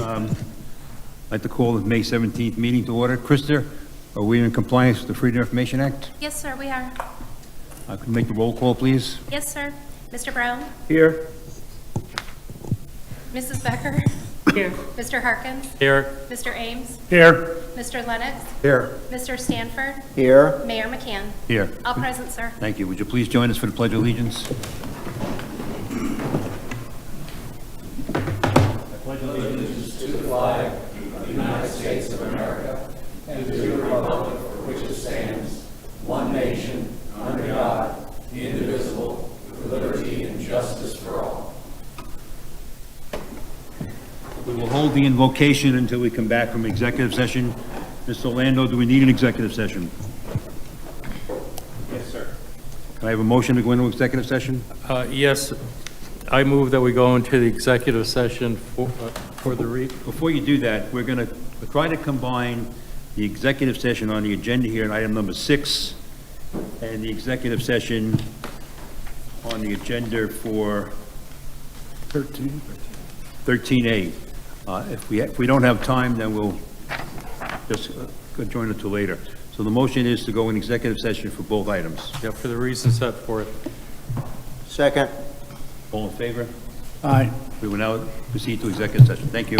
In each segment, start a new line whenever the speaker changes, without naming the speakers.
I'd like to call the May 17th meeting to order. Krista, are we in compliance with the Freedom of Information Act?
Yes, sir, we are.
Could you make the roll call, please?
Yes, sir. Mr. Brown?
Here.
Mrs. Becker?
Here.
Mr. Harkins?
Here.
Mr. Ames?
Here.
Mr. Lennox?
Here.
Mr. Stanford?
Here.
Mayor McCann?
Here.
All present, sir.
Thank you. Would you please join us for the Pledge of Allegiance? We will hold the invocation until we come back from executive session. Mr. Orlando, do we need an executive session?
Yes, sir.
Can I have a motion to go into executive session?
Yes, I move that we go into the executive session for the
Before you do that, we're going to try to combine the executive session on the agenda here in item number 6 and the executive session on the agenda for 13A. If we don't have time, then we'll just adjourn it to later. So the motion is to go in executive session for both items.
Yeah, for the reasons set forth.
Second.
All in favor?
Aye.
We will now proceed to executive session. Thank you.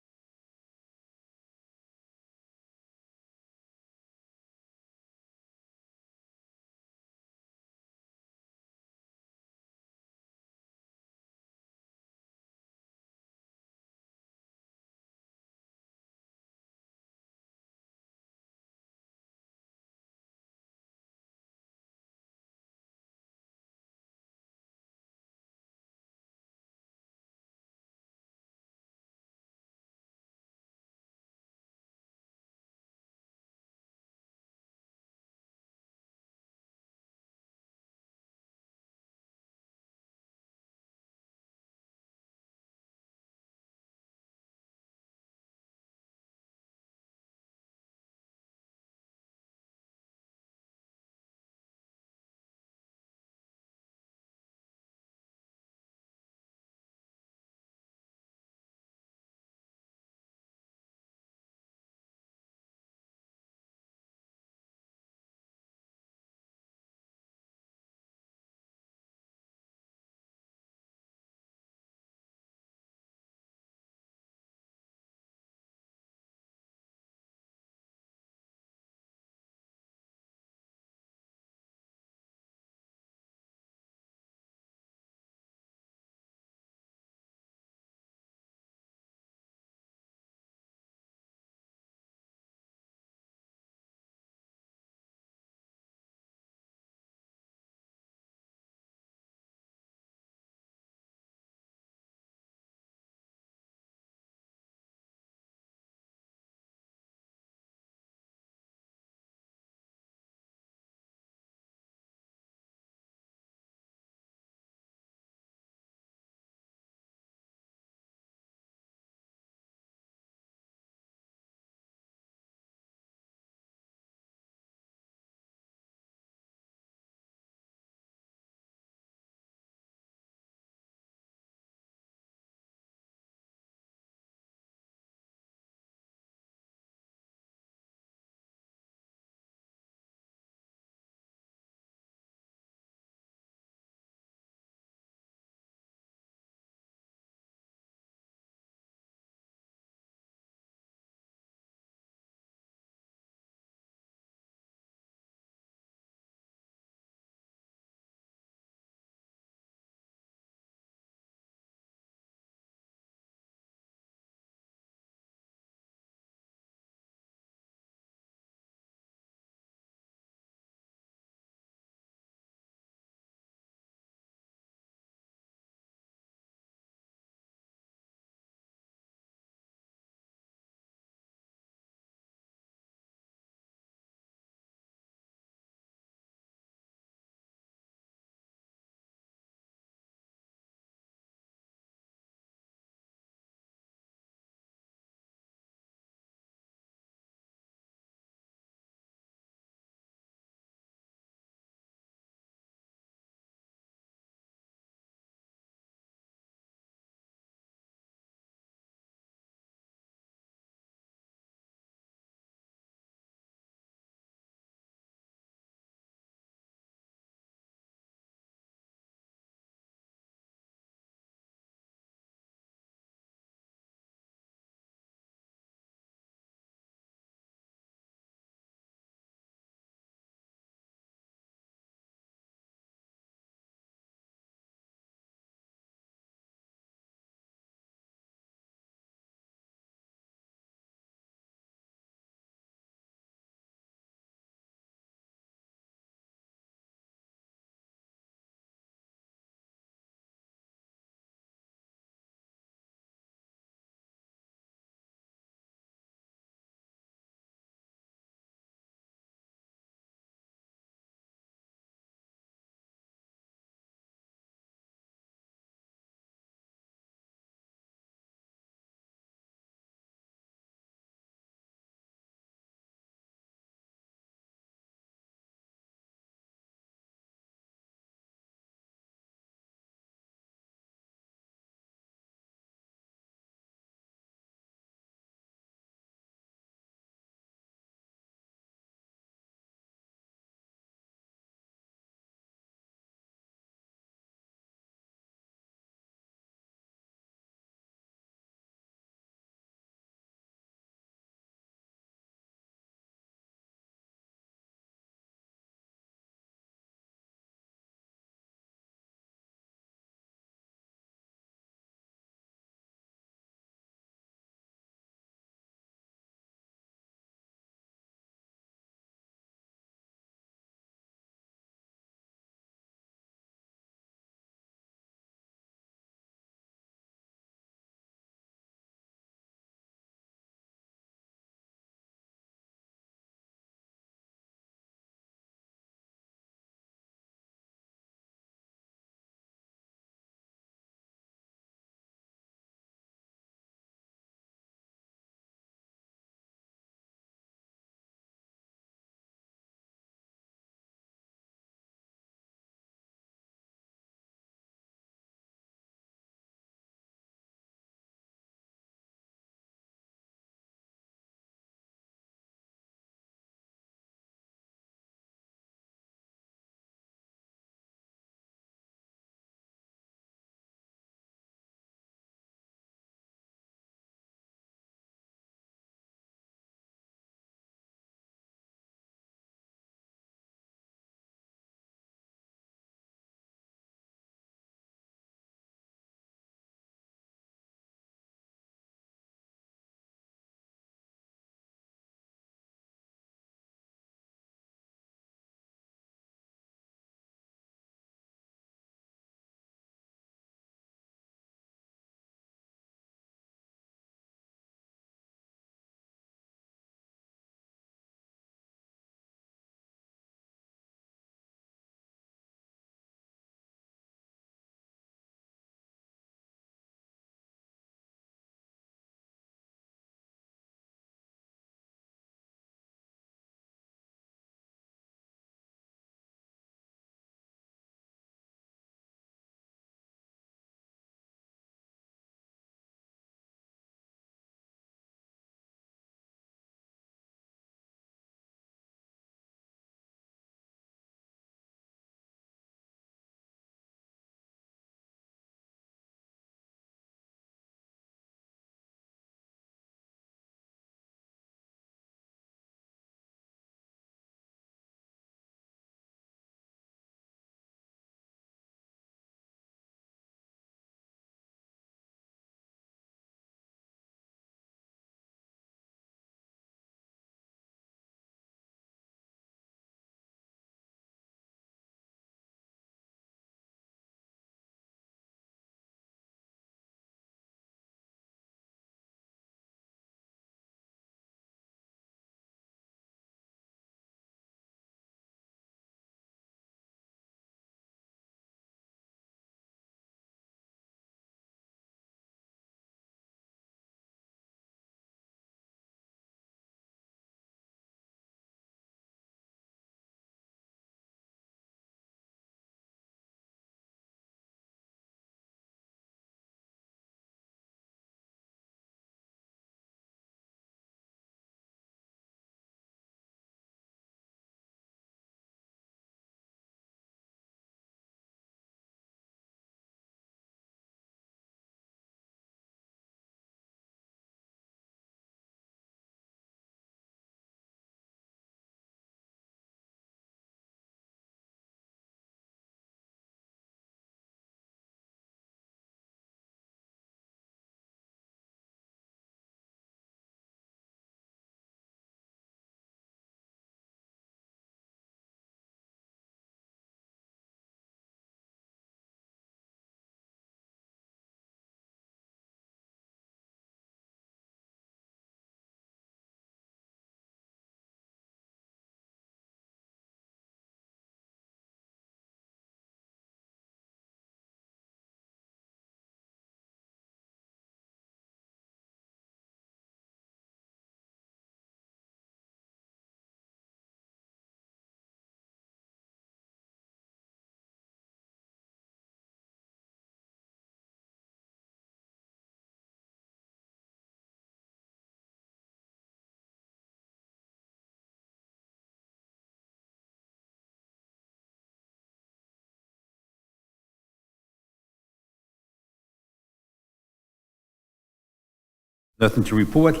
Nothing to report.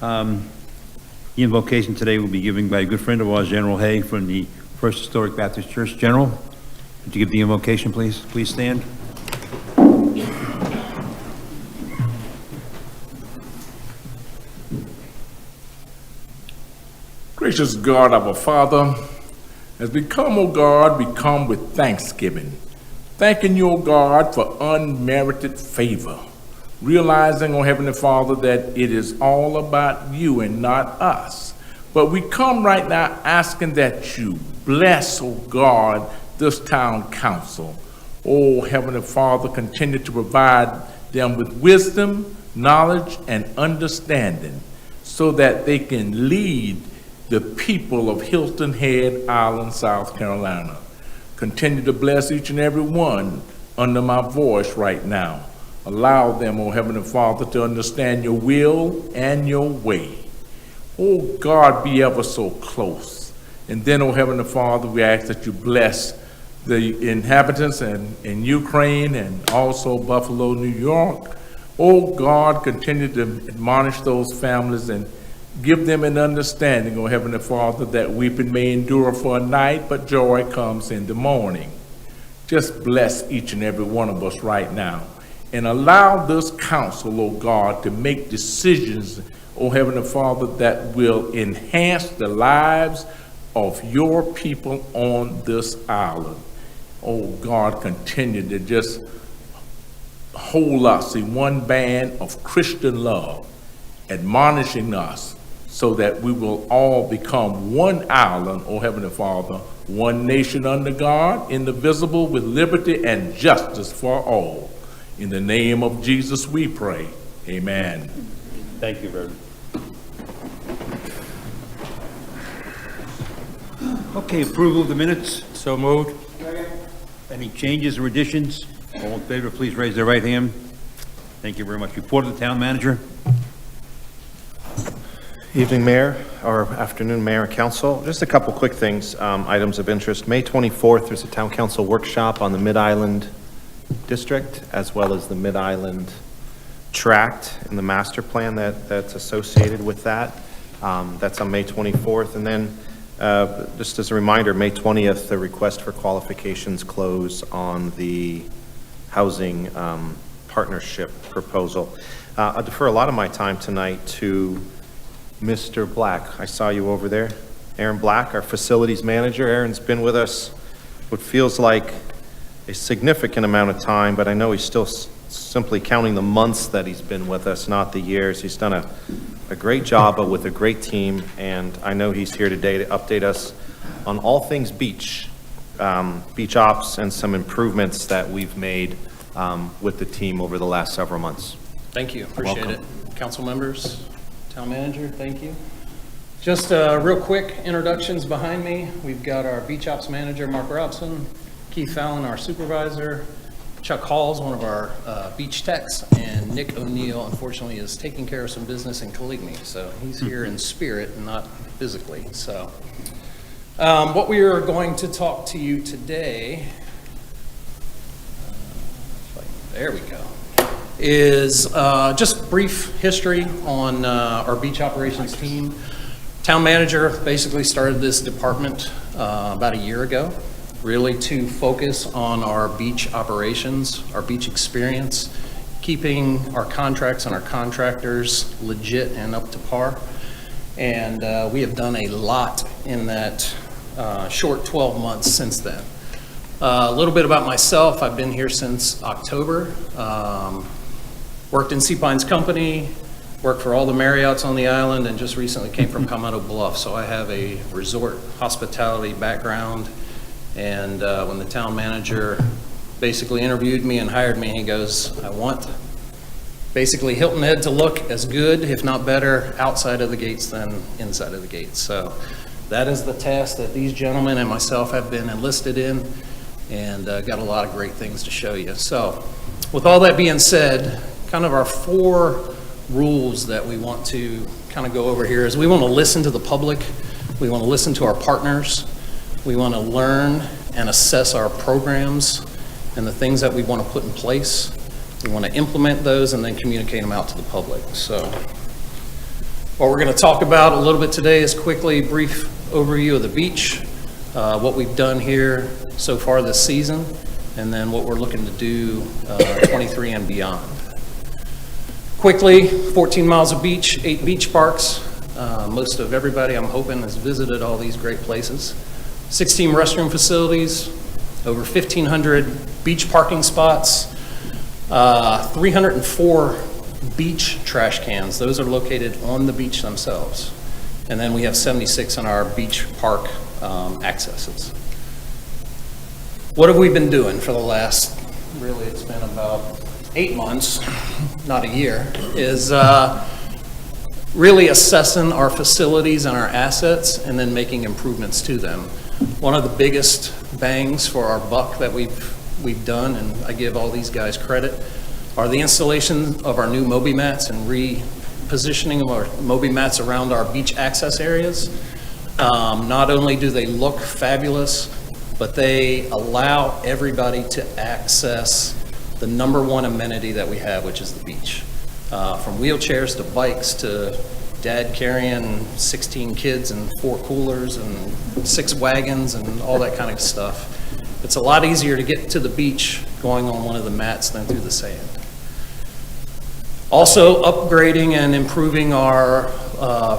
The invocation today will be given by a good friend of ours, General Hay, from the First Historic Baptist Church. General, would you give the invocation, please? Please stand.
Gracious God, our Father, as we come, O God, we come with thanksgiving, thanking you, O God, for unmerited favor, realizing, O Heavenly Father, that it is all about you and not us. But we come right now asking that you bless, O God, this town council. O Heavenly Father, continue to provide them with wisdom, knowledge, and understanding so that they can lead the people of Hilton Head Island, South Carolina. Continue to bless each and every one under my voice right now. Allow them, O Heavenly Father, to understand your will and your way. Oh God, be ever so close. And then, O Heavenly Father, we ask that you bless the inhabitants in Ukraine and also Buffalo, New York. Oh God, continue to admonish those families and give them an understanding, O Heavenly Father, that weeping may endure for a night, but joy comes in the morning. Just bless each and every one of us right now. And allow this council, O God, to make decisions, O Heavenly Father, that will enhance the lives of your people on this island. Oh God, continue to just hold us in one band of Christian love, admonishing us, so that we will all become one island, O Heavenly Father, one nation under God, indivisible, with liberty and justice for all. In the name of Jesus we pray. Amen.
Thank you, Reverend. Okay, approval of the minutes.
So moved.
Any changes or additions? All in favor, please raise their right hand. Thank you very much. Report of the town manager.
Evening, Mayor, or afternoon, Mayor and Council. Just a couple quick things, items of interest. May 24th, there's a Town Council workshop on the Mid-Island District, as well as the Mid-Island Tract and the master plan that's associated with that. That's on May 24th. And then, just as a reminder, May 20th, the request for qualifications close on the housing partnership proposal. I'll defer a lot of my time tonight to Mr. Black. I saw you over there. Aaron Black, our facilities manager. Aaron's been with us what feels like a significant amount of time, but I know he's still simply counting the months that he's been with us, not the years. He's done a great job, but with a great team, and I know he's here today to update us on all things beach, beach ops, and some improvements that we've made with the team over the last several months.
Thank you, appreciate it.
Welcome.
Council members, town manager, thank you. Just real quick introductions behind me. We've got our beach ops manager, Mark Robson, Keith Fallon, our supervisor, Chuck Hall's one of our beach techs, and Nick O'Neill, unfortunately, is taking care of some business in Golegici, so he's here in spirit and not physically. So what we are going to talk to you today, there we go, is just brief history on our beach operations team. Town manager basically started this department about a year ago, really to focus on our beach operations, our beach experience, keeping our contracts and our contractors legit and up to par. And we have done a lot in that short 12 months since then. A little bit about myself. I've been here since October. Worked in Sea Pines Company, worked for all the Marriotts on the island, and just recently came from Palmetto Bluff. So I have a resort hospitality background. And when the town manager basically interviewed me and hired me, he goes, I want basically Hilton Head to look as good, if not better, outside of the gates than inside of the gates. So that is the task that these gentlemen and myself have been enlisted in, and got a lot of great things to show you. So with all that being said, kind of our 4 rules that we want to kind of go over here is we want to listen to the public, we want to listen to our partners, we want to learn and assess our programs and the things that we want to put in place. We want to implement those and then communicate them out to the public. So What we're going to talk about a little bit today is quickly a brief overview of the beach, what we've done here so far this season, and then what we're looking to do 23 and beyond. Quickly, 14 miles of beach, 8 beach parks. Most of everybody, I'm hoping, has visited all these great places. 16 restroom facilities, over 1,500 beach parking spots, 304 beach trash cans. Those are located on the beach themselves. And then we have 76 in our beach park accesses. What have we been doing for the last, really it's been about 8 months, not a year, is really assessing our facilities and our assets and then making improvements to them. One of the biggest bangs for our buck that we've done, and I give all these guys credit, are the installation of our new Moby mats and repositioning of our Moby mats around our beach access areas. Not only do they look fabulous, but they allow everybody to access the number one amenity that we have, which is the beach. From wheelchairs to bikes to dad carrying 16 kids and 4 coolers and 6 wagons and all that kind of stuff. It's a lot easier to get to the beach going on one of the mats than through the sand. Also upgrading and improving our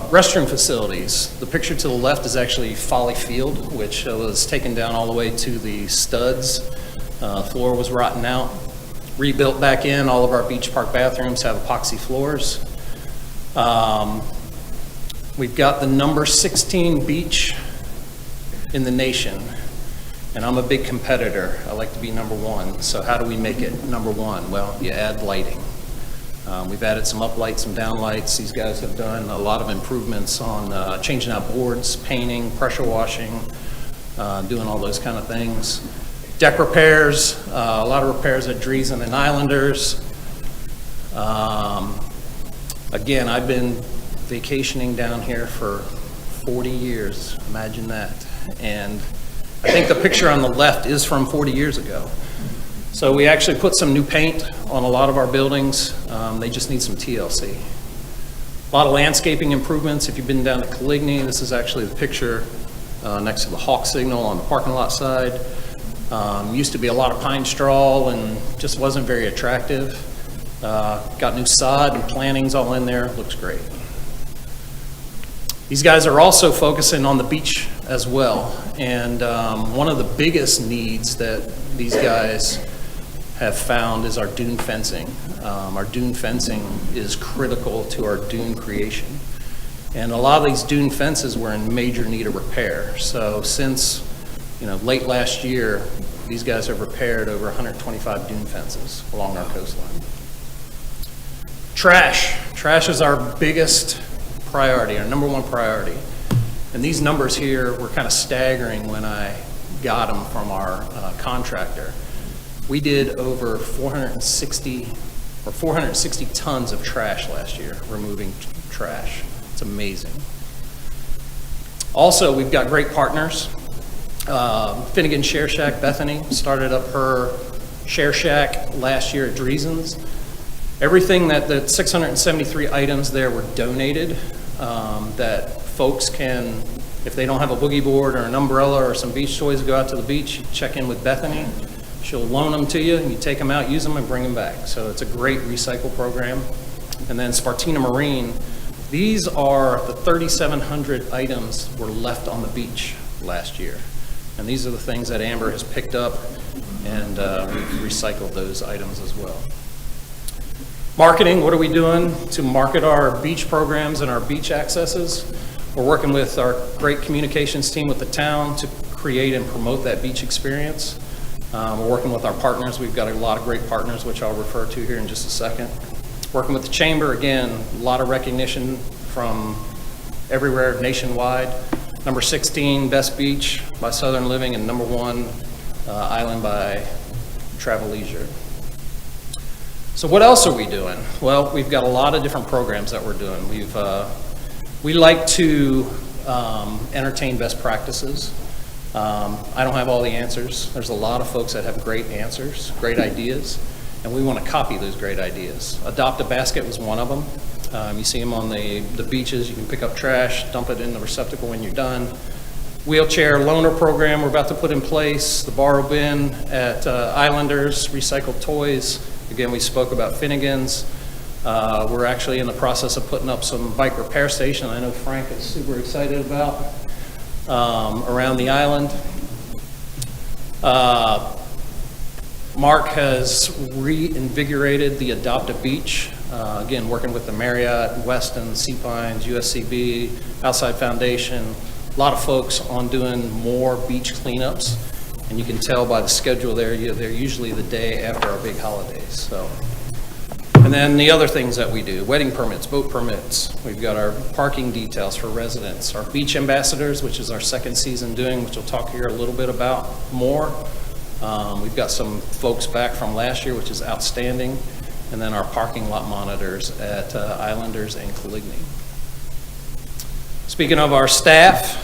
restroom facilities. The picture to the left is actually Folly Field, which was taken down all the way to the studs. Floor was rotten out. Rebuilt back in. All of our beach park bathrooms have epoxy floors. We've got the number 16 beach in the nation, and I'm a big competitor. I like to be number 1. So how do we make it number 1? Well, you add lighting. We've added some uplights, some downlights. These guys have done a lot of improvements on changing out boards, painting, pressure washing, doing all those kind of things. Deck repairs, a lot of repairs at Dreesen and Islanders. Again, I've been vacationing down here for 40 years, imagine that. And I think the picture on the left is from 40 years ago. So we actually put some new paint on a lot of our buildings. They just need some TLC. A lot of landscaping improvements. If you've been down to Golegici, this is actually the picture next to the hawk signal on the parking lot side. Used to be a lot of pine straw and just wasn't very attractive. Got new sod and plantings all in there. Looks great. These guys are also focusing on the beach as well. And one of the biggest needs that these guys have found is our dune fencing. Our dune fencing is critical to our dune creation. And a lot of these dune fences were in major need of repair. So since late last year, these guys have repaired over 125 dune fences along our coastline. Trash. Trash is our biggest priority, our number 1 priority. And these numbers here were kind of staggering when I got them from our contractor. We did over 460 tons of trash last year, removing trash. It's amazing. Also, we've got great partners. Finnegan Share Shack, Bethany, started up her Share Shack last year at Dreesen's. Everything that the 673 items there were donated, that folks can, if they don't have a boogie board or an umbrella or some beach toys to go out to the beach, you check in with Bethany. She'll loan them to you, and you take them out, use them, and bring them back. So it's a great recycle program. And then Spartina Marine, these are the 3,700 items were left on the beach last year. And these are the things that Amber has picked up, and we've recycled those items as well. Marketing, what are we doing to market our beach programs and our beach accesses? We're working with our great communications team with the town to create and promote that beach experience. We're working with our partners. We've got a lot of great partners, which I'll refer to here in just a second. Working with the chamber, again, a lot of recognition from everywhere nationwide. Number 16, Best Beach by Southern Living, and number 1, Island by Travel Leisure. So what else are we doing? Well, we've got a lot of different programs that we're doing. We like to entertain best practices. I don't have all the answers. There's a lot of folks that have great answers, great ideas, and we want to copy those great ideas. Adopt a Basket was one of them. You see them on the beaches. You can pick up trash, dump it in the receptacle when you're done. Wheelchair loaner program we're about to put in place. The borrow bin at Islanders, recycled toys. Again, we spoke about Finnegan's. We're actually in the process of putting up some bike repair station. I know Frank is super excited about around the island. Mark has reinvigorated the Adopt a Beach. Again, working with the Marriott, Westin, Sea Pines, USCB, Outside Foundation, a lot of folks on doing more beach cleanups. And you can tell by the schedule there, they're usually the day after our big holidays. So, and then the other things that we do, wedding permits, boat permits. We've got our parking details for residents, our beach ambassadors, which is our second season doing, which we'll talk here a little bit about more. We've got some folks back from last year, which is outstanding. And then our parking lot monitors at Islanders and Golegici. Speaking of our staff,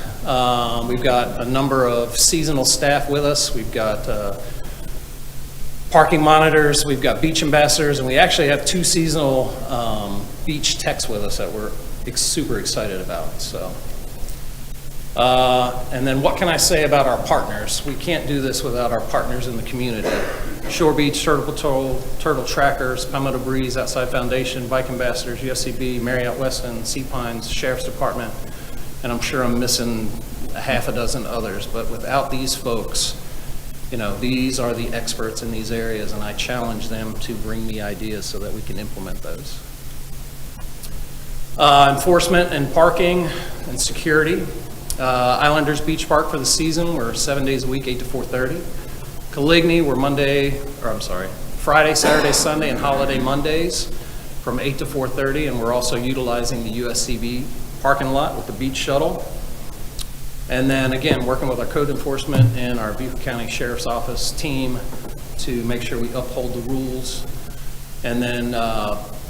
we've got a number of seasonal staff with us. We've got parking monitors, we've got beach ambassadors, and we actually have 2 seasonal beach techs with us that we're super excited about. So, and then what can I say about our partners? We can't do this without our partners in the community. Shore Beach, Turtle Trackers, Palmetto Breeze, Outside Foundation, Bike Ambassadors, USCB, Marriott Westin, Sea Pines, Sheriff's Department, and I'm sure I'm missing a half a dozen others, but without these folks, you know, these are the experts in these areas, and I challenge them to bring me ideas so that we can implement those. Enforcement and parking and security. Islanders Beach Park for the season, we're 7 days a week, 8 to 4:30. Golegici, we're Friday, Saturday, Sunday, and holiday Mondays from 8 to 4:30, and we're also utilizing the USCB parking lot with the beach shuttle. And then again, working with our code enforcement and our Beaufort County Sheriff's Office team to make sure we uphold the rules. And then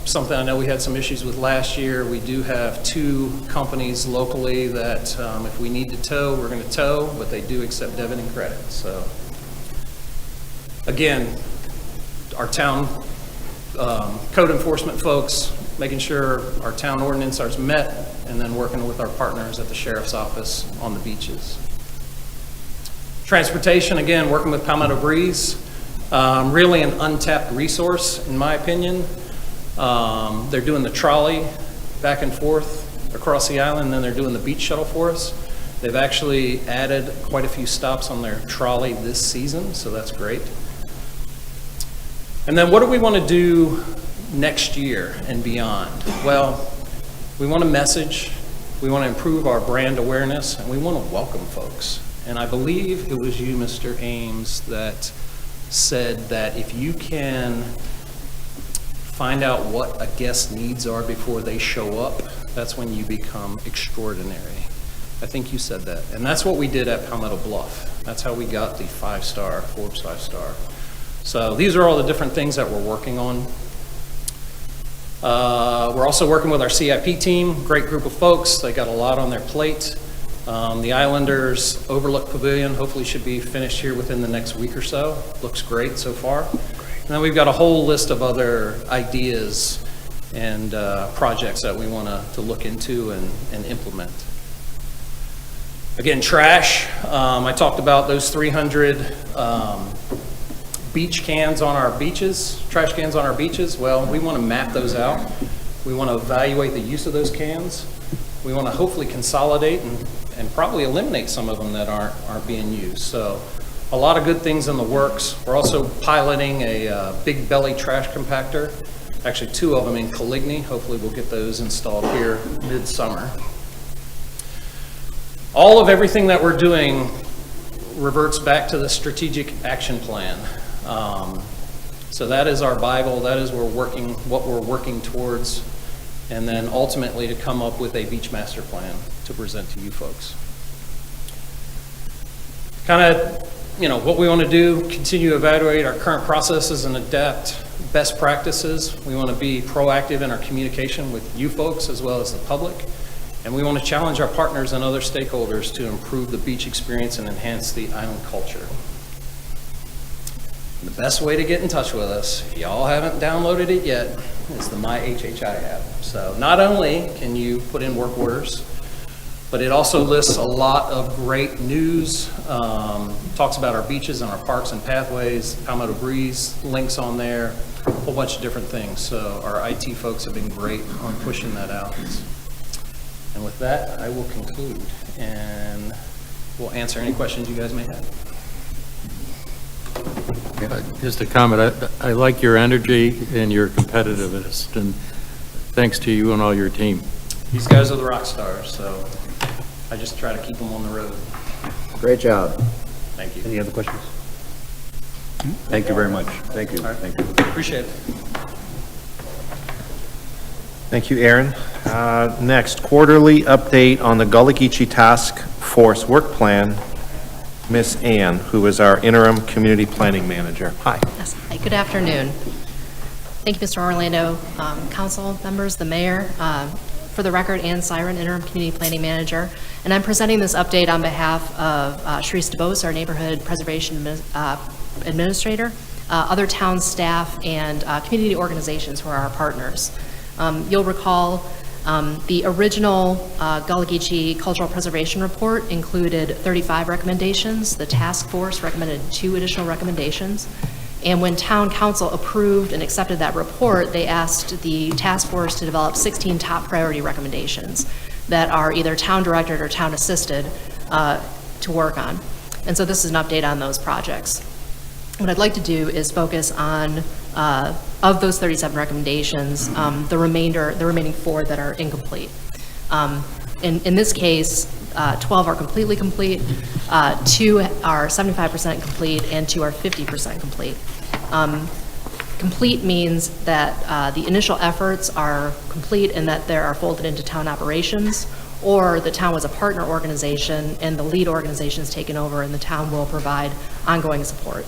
something I know we had some issues with last year, we do have 2 companies locally that if we need to tow, we're going to tow, but they do accept debit and credit. So again, our town code enforcement folks, making sure our town ordinance is met, and then working with our partners at the Sheriff's Office on the beaches. Transportation, again, working with Palmetto Breeze, really an untapped resource, in my opinion. They're doing the trolley back and forth across the island, and then they're doing the beach shuttle for us. They've actually added quite a few stops on their trolley this season, so that's great. And then what do we want to do next year and beyond? Well, we want to message, we want to improve our brand awareness, and we want to welcome folks. And I believe it was you, Mr. Ames, that said that if you can find out what a guest's needs are before they show up, that's when you become extraordinary. I think you said that. And that's what we did at Palmetto Bluff. That's how we got the 5-star, Forbes 5-star. So these are all the different things that we're working on. We're also working with our CIP team, great group of folks. They got a lot on their plate. The Islanders Overlook Pavilion hopefully should be finished here within the next week or so. Looks great so far. And then we've got a whole list of other ideas and projects that we want to look into and implement. Again, trash. I talked about those 300 beach cans on our beaches, trash cans on our beaches. Well, we want to map those out. We want to evaluate the use of those cans. We want to hopefully consolidate and probably eliminate some of them that aren't being used. So a lot of good things in the works. We're also piloting a big belly trash compactor. Actually 2 of them in Golegici. Hopefully we'll get those installed here mid-summer. All of everything that we're doing reverts back to the strategic action plan. So that is our Bible. That is what we're working towards, and then ultimately to come up with a beach master plan to present to you folks. Kind of, what we want to do, continue to evaluate our current processes and adapt best practices. We want to be proactive in our communication with you folks as well as the public. And we want to challenge our partners and other stakeholders to improve the beach experience and enhance the island culture. The best way to get in touch with us, if y'all haven't downloaded it yet, is the My HHI app. So not only can you put in work orders, but it also lists a lot of great news, talks about our beaches and our parks and pathways, Palmetto Breeze links on there, a whole bunch of different things. So our IT folks have been great on pushing that out. And with that, I will conclude, and we'll answer any questions you guys may have.
Just a comment, I like your energy and your competitiveness, and thanks to you and all your team.
These guys are the rock stars, so I just try to keep them on the road.
Great job.
Thank you.
Any other questions? Thank you very much. Thank you.
All right.
Thank you.
Appreciate it.
Thank you, Aaron. Next, quarterly update on the Golegici Task Force Work Plan. Miss Ann, who is our interim community planning manager. Hi.
Yes. Hi, good afternoon. Thank you, Mr. Orlando, council members, the mayor. For the record, Ann Siren, interim community planning manager, and I'm presenting this update on behalf of Sharice DeBose, our neighborhood preservation administrator, other town staff, and community organizations who are our partners. You'll recall the original Golegici Cultural Preservation Report included 35 recommendations. The task force recommended 2 additional recommendations. And when town council approved and accepted that report, they asked the task force to develop 16 top priority recommendations that are either town directed or town assisted to work on. And so this is an update on those projects. What I'd like to do is focus on, of those 37 recommendations, the remaining 4 that are incomplete. In this case, 12 are completely complete, 2 are 75% complete, and 2 are 50% complete. Complete means that the initial efforts are complete and that they are folded into town operations, or the town was a partner organization and the lead organization is taken over and the town will provide ongoing support.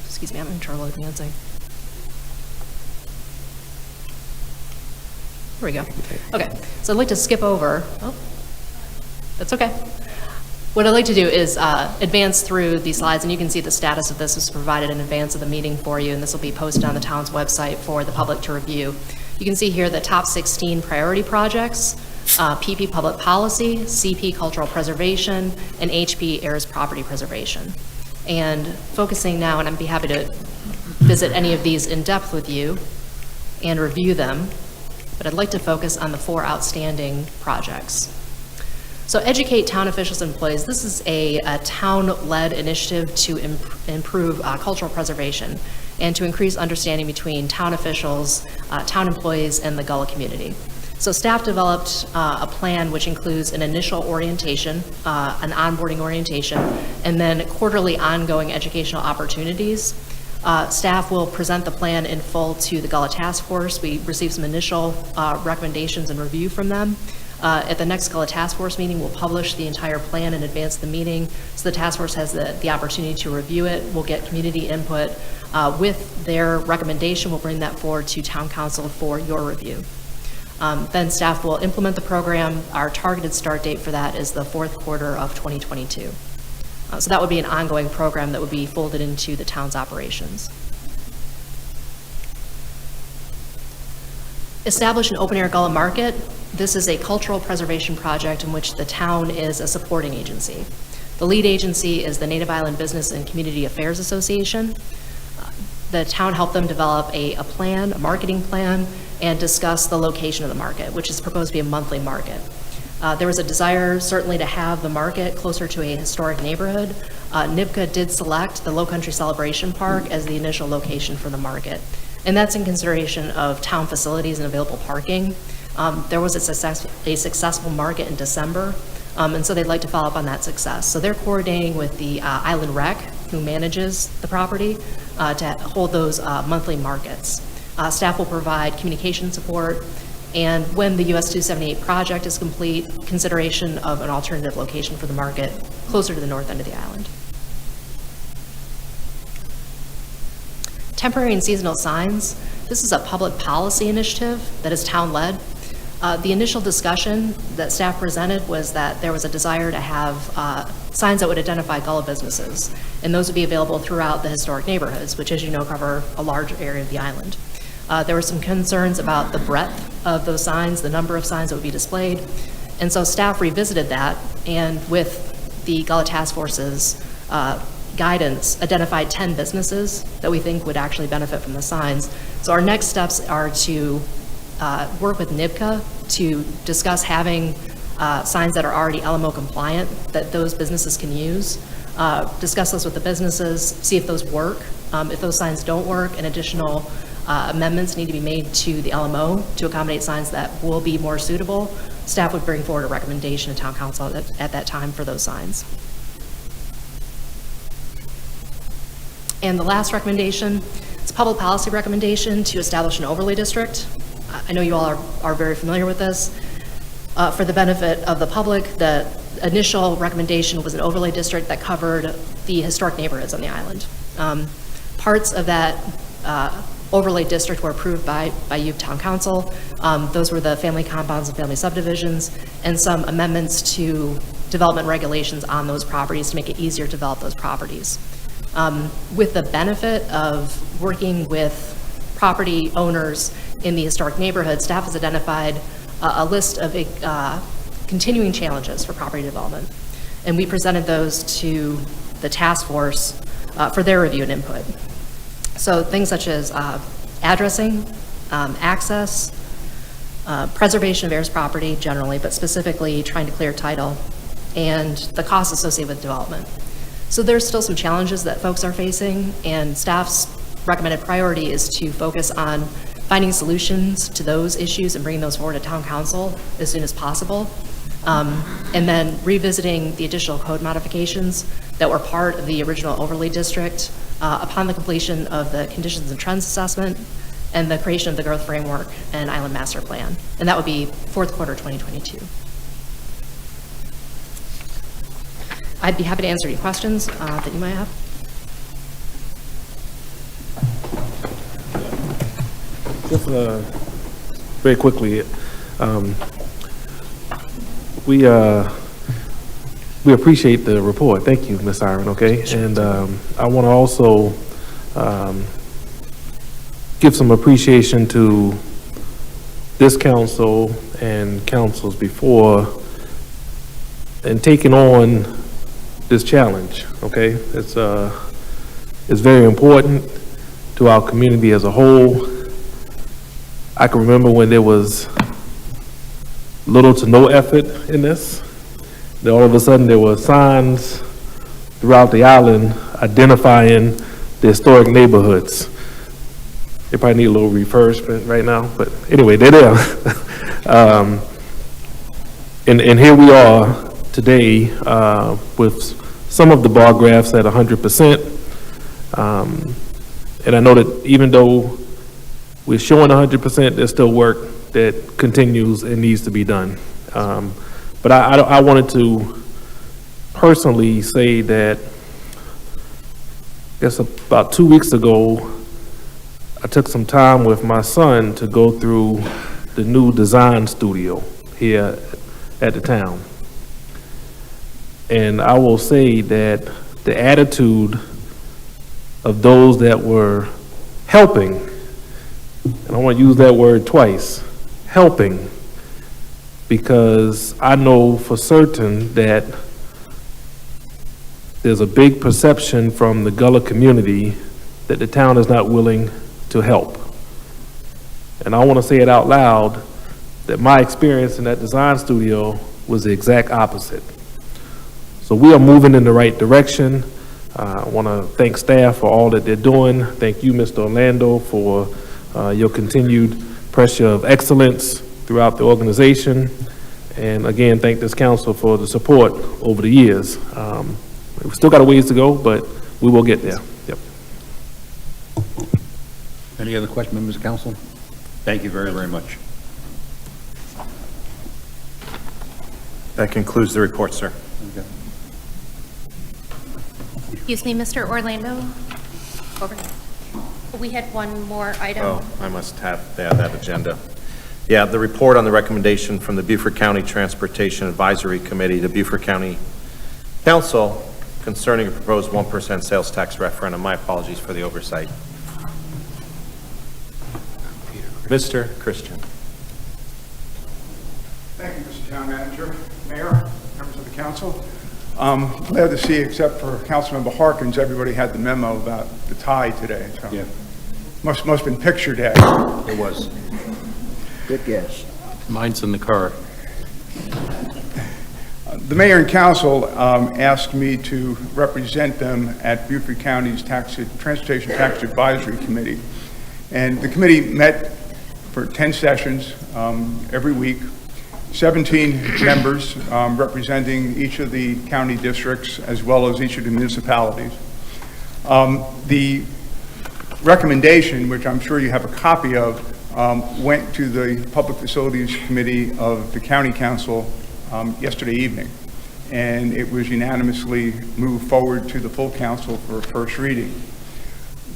Excuse me, I'm having trouble advancing. Here we go. Okay, so I'd like to skip over. Oh, that's okay. What I'd like to do is advance through these slides, and you can see the status of this was provided in advance of the meeting for you, and this will be posted on the town's website for the public to review. You can see here the top 16 priority projects, PP Public Policy, CP Cultural Preservation, and HP Heirs Property Preservation. And focusing now, and I'd be happy to visit any of these in depth with you and review them, but I'd like to focus on the 4 outstanding projects. So educate town officials and employees. This is a town-led initiative to improve cultural preservation and to increase understanding between town officials, town employees, and the Gullah community. So staff developed a plan which includes an initial orientation, an onboarding orientation, and then quarterly ongoing educational opportunities. Staff will present the plan in full to the Gullah Task Force. We received some initial recommendations and review from them. At the next Gullah Task Force meeting, we'll publish the entire plan in advance of the meeting, so the task force has the opportunity to review it. We'll get community input. With their recommendation, we'll bring that forward to town council for your review. Then staff will implement the program. Our targeted start date for that is the 4th quarter of 2022. So that would be an ongoing program that would be folded into the town's operations. Establish an open-air Gullah market. This is a cultural preservation project in which the town is a supporting agency. The lead agency is the Native Island Business and Community Affairs Association. The town helped them develop a plan, a marketing plan, and discuss the location of the market, which is proposed to be a monthly market. There was a desire certainly to have the market closer to a historic neighborhood. NIPCA did select the Low Country Celebration Park as the initial location for the market. And that's in consideration of town facilities and available parking. There was a successful market in December, and so they'd like to follow up on that success. So they're coordinating with the Island Rec, who manages the property, to hold those monthly markets. Staff will provide communication support, and when the US 278 project is complete, consideration of an alternative location for the market closer to the north end of the island. Temporary and seasonal signs. This is a public policy initiative that is town-led. The initial discussion that staff presented was that there was a desire to have signs that would identify Gullah businesses, and those would be available throughout the historic neighborhoods, which, as you know, cover a large area of the island. There were some concerns about the breadth of those signs, the number of signs that would be displayed, and so staff revisited that, and with the Gullah Task Force's guidance, identified 10 businesses that we think would actually benefit from the signs. So our next steps are to work with NIBCA to discuss having signs that are already LMO compliant that those businesses can use, discuss those with the businesses, see if those work. If those signs don't work, and additional amendments need to be made to the LMO to accommodate signs that will be more suitable, staff would bring forward a recommendation to Town Council at that time for those signs. And the last recommendation, it's a public policy recommendation to establish an overlay district. I know you all are very familiar with this. For the benefit of the public, the initial recommendation was an overlay district that covered the historic neighborhoods on the island. Parts of that overlay district were approved by you, Town Council. Those were the family compounds and family subdivisions, and some amendments to development regulations on those properties to make it easier to develop those properties. With the benefit of working with property owners in the historic neighborhood, staff has identified a list of continuing challenges for property development. And we presented those to the task force for their review and input. So things such as addressing, access, preservation of heirs property generally, but specifically trying to clear title, and the costs associated with development. So there's still some challenges that folks are facing, and staff's recommended priority is to focus on finding solutions to those issues and bringing those forward to Town Council as soon as possible. And then revisiting the additional code modifications that were part of the original overlay district upon the completion of the conditions and trends assessment and the creation of the growth framework and island master plan. And that would be fourth quarter 2022. I'd be happy to answer any questions that you might have.
Just very quickly, we appreciate the report. Thank you, Ms. Iron, okay? And I want to also give some appreciation to this council and councils before in taking on this challenge, okay? It's very important to our community as a whole. I can remember when there was little to no effort in this. Then all of a sudden there were signs throughout the island identifying the historic neighborhoods. They probably need a little refurbishment right now, but anyway, they're there. And here we are today with some of the bar graphs at 100%. And I know that even though we're showing 100%, there's still work that continues and needs to be done. But I wanted to personally say that, I guess about 2 weeks ago, I took some time with my son to go through the new design studio here at the town. And I will say that the attitude of those that were helping, and I want to use that word twice, helping, because I know for certain that there's a big perception from the Gullah community that the town is not willing to help. And I want to say it out loud that my experience in that design studio was the exact opposite. So we are moving in the right direction. I want to thank staff for all that they're doing. Thank you, Mr. Orlando, for your continued pressure of excellence throughout the organization. And again, thank this council for the support over the years. We've still got a ways to go, but we will get there. Yep.
Any other questions, members of council? Thank you very, very much.
That concludes the report, sir.
Okay.
Excuse me, Mr. Orlando? Over. We had one more item.
Oh, I must have that agenda. Yeah, the report on the recommendation from the Beaufort County Transportation Advisory Committee to Beaufort County Council concerning a proposed 1% sales tax referendum. My apologies for the oversight. Mr. Christian.
Thank you, Mr. Town Manager, Mayor, members of the council. Glad to see, except for Councilmember Harkins, everybody had the memo about the tie today. So
Yeah.
Must have been picture day.
It was.
Good guess.
Mine's in the car.
The mayor and council asked me to represent them at Beaufort County's Transportation Tax Advisory Committee. And the committee met for 10 sessions every week, 17 members representing each of the county districts as well as each of the municipalities. The recommendation, which I'm sure you have a copy of, went to the Public Facilities Committee of the County Council yesterday evening, and it was unanimously moved forward to the full council for a first reading.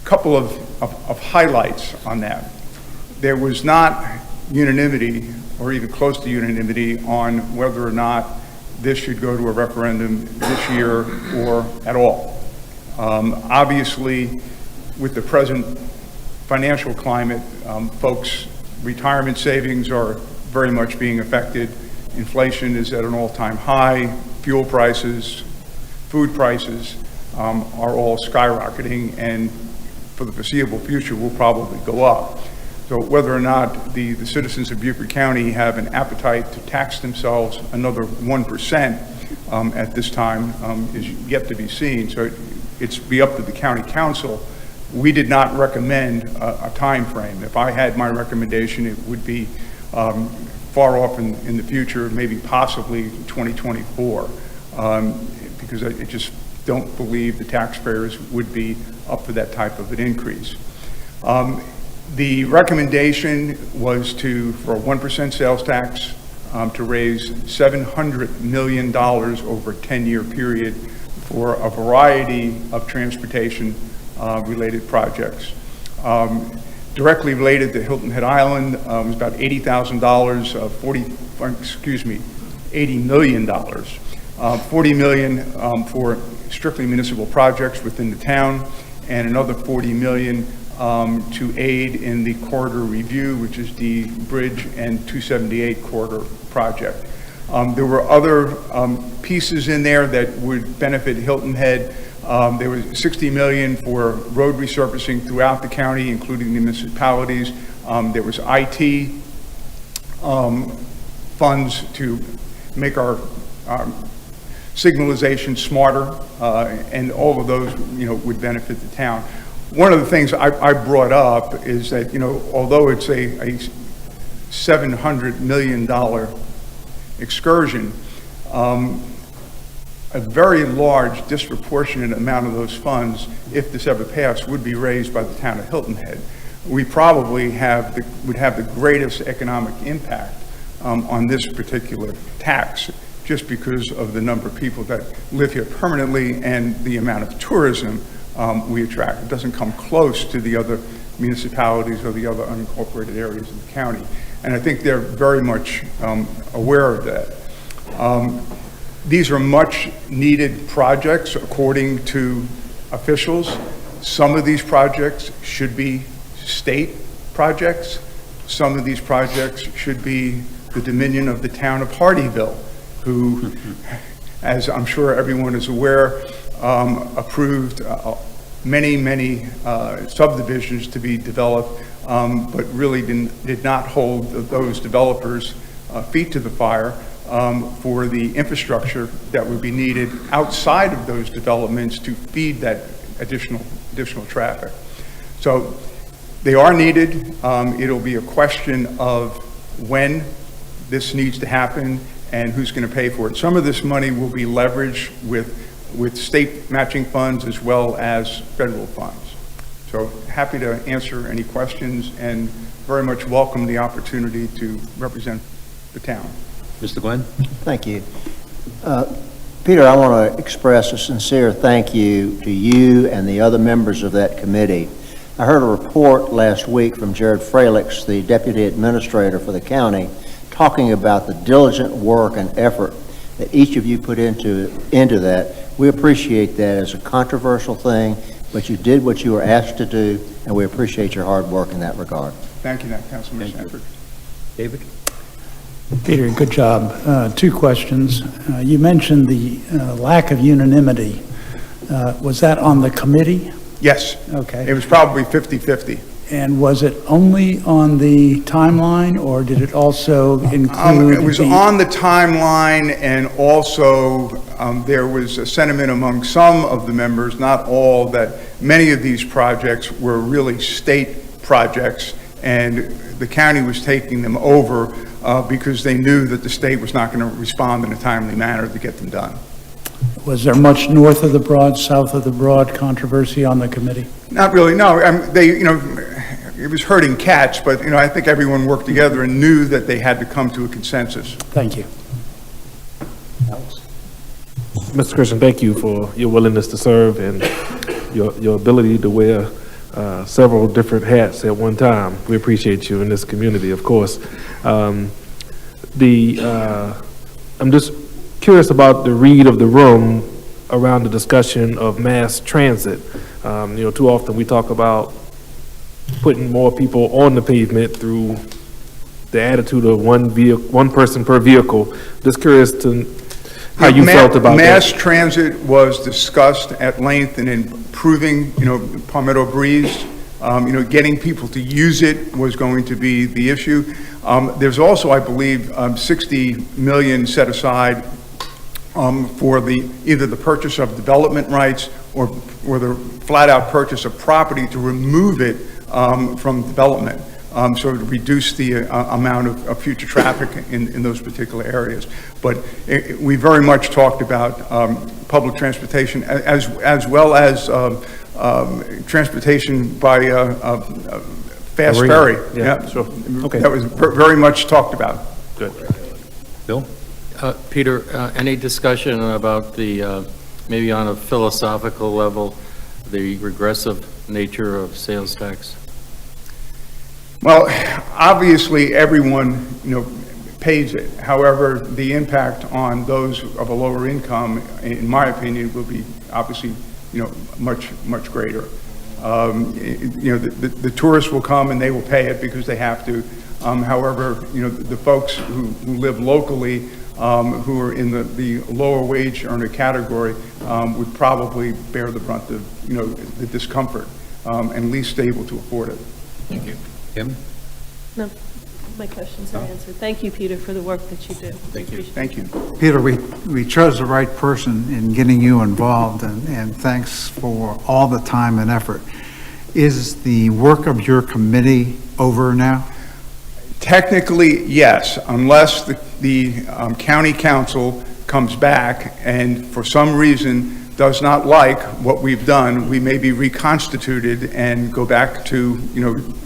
A couple of highlights on that. There was not unanimity, or even close to unanimity, on whether or not this should go to a referendum this year or at all. Obviously, with the present financial climate, folks' retirement savings are very much being affected. Inflation is at an all-time high. Fuel prices, food prices are all skyrocketing, and for the foreseeable future will probably go up. So whether or not the citizens of Beaufort County have an appetite to tax themselves another 1% at this time is yet to be seen. So it's be up to the county council. We did not recommend a time frame. If I had my recommendation, it would be far off in the future, maybe possibly 2024, because I just don't believe the taxpayers would be up for that type of an increase. The recommendation was for a 1% sales tax to raise $700 million over a 10-year period for a variety of transportation related projects. Directly related to Hilton Head Island was about $80,000, $80 million. $40 million for strictly municipal projects within the town, and another $40 million to aid in the corridor review, which is the Bridge and 278 corridor project. There were other pieces in there that would benefit Hilton Head. There was $60 million for road resurfacing throughout the county, including the municipalities. There was IT funds to make our signalization smarter, and all of those, would benefit the town. One of the things I brought up is that, although it's a $700 million excursion, a very large disproportionate amount of those funds, if this ever passed, would be raised by the town of Hilton Head. We probably would have the greatest economic impact on this particular tax, just because of the number of people that live here permanently and the amount of tourism we attract. It doesn't come close to the other municipalities or the other unincorporated areas of the county. And I think they're very much aware of that. These are much needed projects according to officials. Some of these projects should be state projects. Some of these projects should be the dominion of the town of Hardyville, who, as I'm sure everyone is aware, approved many subdivisions to be developed, but really did not hold those developers' feet to the fire for the infrastructure that would be needed outside of those developments to feed that additional traffic. So they are needed. It'll be a question of when this needs to happen and who's going to pay for it. Some of this money will be leveraged with state matching funds as well as federal funds. So happy to answer any questions and very much welcome the opportunity to represent the town.
Mr. Glenn?
Thank you. Peter, I want to express a sincere thank you to you and the other members of that committee. I heard a report last week from Jared Fralix, the Deputy Administrator for the county, talking about the diligent work and effort that each of you put into that. We appreciate that as a controversial thing, but you did what you were asked to do, and we appreciate your hard work in that regard.
Thank you, Councilman Sanford.
David?
Peter, good job. Two questions. You mentioned the lack of unanimity. Was that on the committee?
Yes.
Okay.
It was probably 50-50.
And was it only on the timeline, or did it also include
It was on the timeline, and also there was a sentiment among some of the members, not all, that many of these projects were really state projects, and the county was taking them over because they knew that the state was not going to respond in a timely manner to get them done.
Was there much north of the Broad, south of the Broad controversy on the committee?
Not really, no. It was herding cats, but, I think everyone worked together and knew that they had to come to a consensus.
Thank you.
Mr. Christian, thank you for your willingness to serve and your ability to wear several different hats at one time. We appreciate you in this community, of course. I'm just curious about the read of the room around the discussion of mass transit. Too often we talk about putting more people on the pavement through the attitude of one person per vehicle. Just curious to how you felt about
mass
that.
transit was discussed at length in improving, Palmetto Breeze. Getting people to use it was going to be the issue. There's also, I believe, 60 million set aside for either the purchase of development rights or the flat-out purchase of property to remove it from development, so to reduce the amount of future traffic in those particular areas. But we very much talked about public transportation as well as transportation by fast ferry.
Yeah, sure. Okay.
That was very much talked about.
Good.
Bill?
Peter, any discussion about the, maybe on a philosophical level, the regressive nature of sales tax?
Well, obviously, everyone, pays it. However, the impact on those of a lower income, in my opinion, will be obviously, much greater. The tourists will come and they will pay it because they have to. However, the folks who live locally, who are in the lower wage earner category, would probably bear the brunt of, the discomfort, and least able to afford it.
Thank you. Kim?
No, my questions are answered. Thank you, Peter, for the work that you do.
Thank you.
Thank you.
Peter, we chose the right person in getting you involved, and thanks for all the time and effort. Is the work of your committee over now?
Technically, yes, unless the county council comes back and for some reason does not like what we've done, we may be reconstituted and go back to,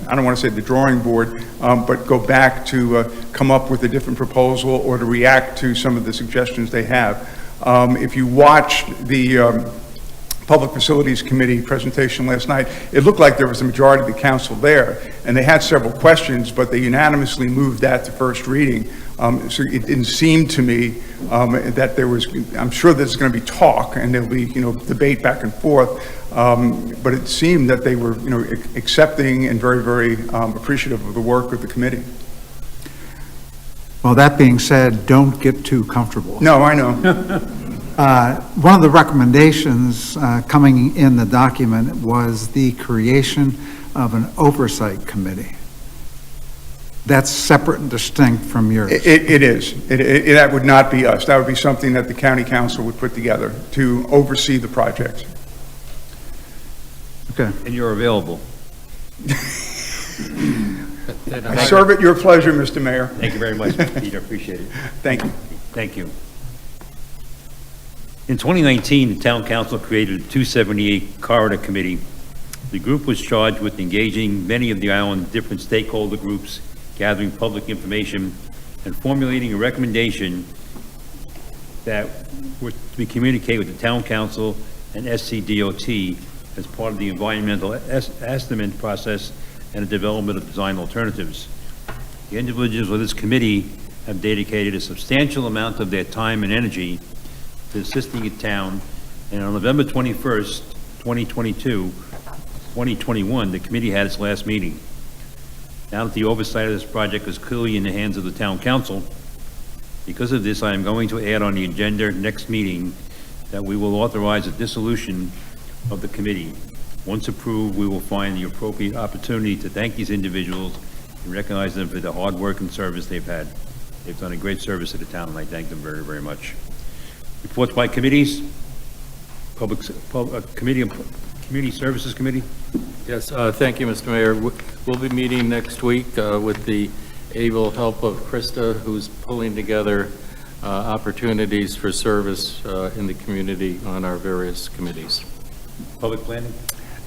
I don't want to say the drawing board, but go back to come up with a different proposal or to react to some of the suggestions they have. If you watched the Public Facilities Committee presentation last night, it looked like there was a majority of the council there, and they had several questions, but they unanimously moved that to first reading. So it didn't seem to me that there was, I'm sure there's going to be talk and there'll be, debate back and forth, but it seemed that they were, accepting and very, very appreciative of the work of the committee.
Well, that being said, don't get too comfortable.
No, I know.
One of the recommendations coming in the document was the creation of an oversight committee. That's separate and distinct from yours.
It is. That would not be us. That would be something that the county council would put together to oversee the project.
Okay.
And you're available.
I serve at your pleasure, Mr. Mayor.
Thank you very much, Peter. Appreciate it.
Thank you.
Thank you. In 2019, the town council created a 278 corridor committee. The group was charged with engaging many of the island's different stakeholder groups, gathering public information, and formulating a recommendation that would be communicated with the town council and SCDOT as part of the environmental estimate process and the development of design alternatives. The individuals of this committee have dedicated a substantial amount of their time and energy to assisting the town, and on November 21st, 2021, the committee had its last meeting. Now that the oversight of this project is clearly in the hands of the town council, because of this, I am going to add on the agenda next meeting that we will authorize a dissolution of the committee. Once approved, we will find the appropriate opportunity to thank these individuals and recognize them for the hard work and service they've had. They've done a great service to the town, and I thank them very, very much. Reports by committees. Community Services Committee.
Yes, thank you, Mr. Mayor. We'll be meeting next week with the able help of Krista, who's pulling together opportunities for service in the community on our various committees.
Public Planning.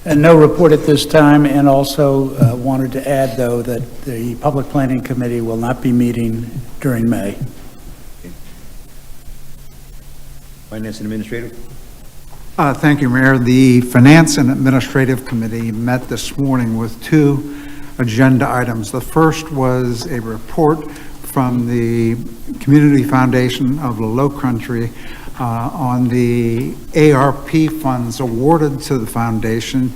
And no report at this time, and also wanted to add, though, that the Public Planning Committee will not be meeting during May.
Okay. Finance and Administrative.
Thank you, Mayor. The Finance and Administrative Committee met this morning with two agenda items. The first was a report from the Community Foundation of the Low Country on the ARP funds awarded to the foundation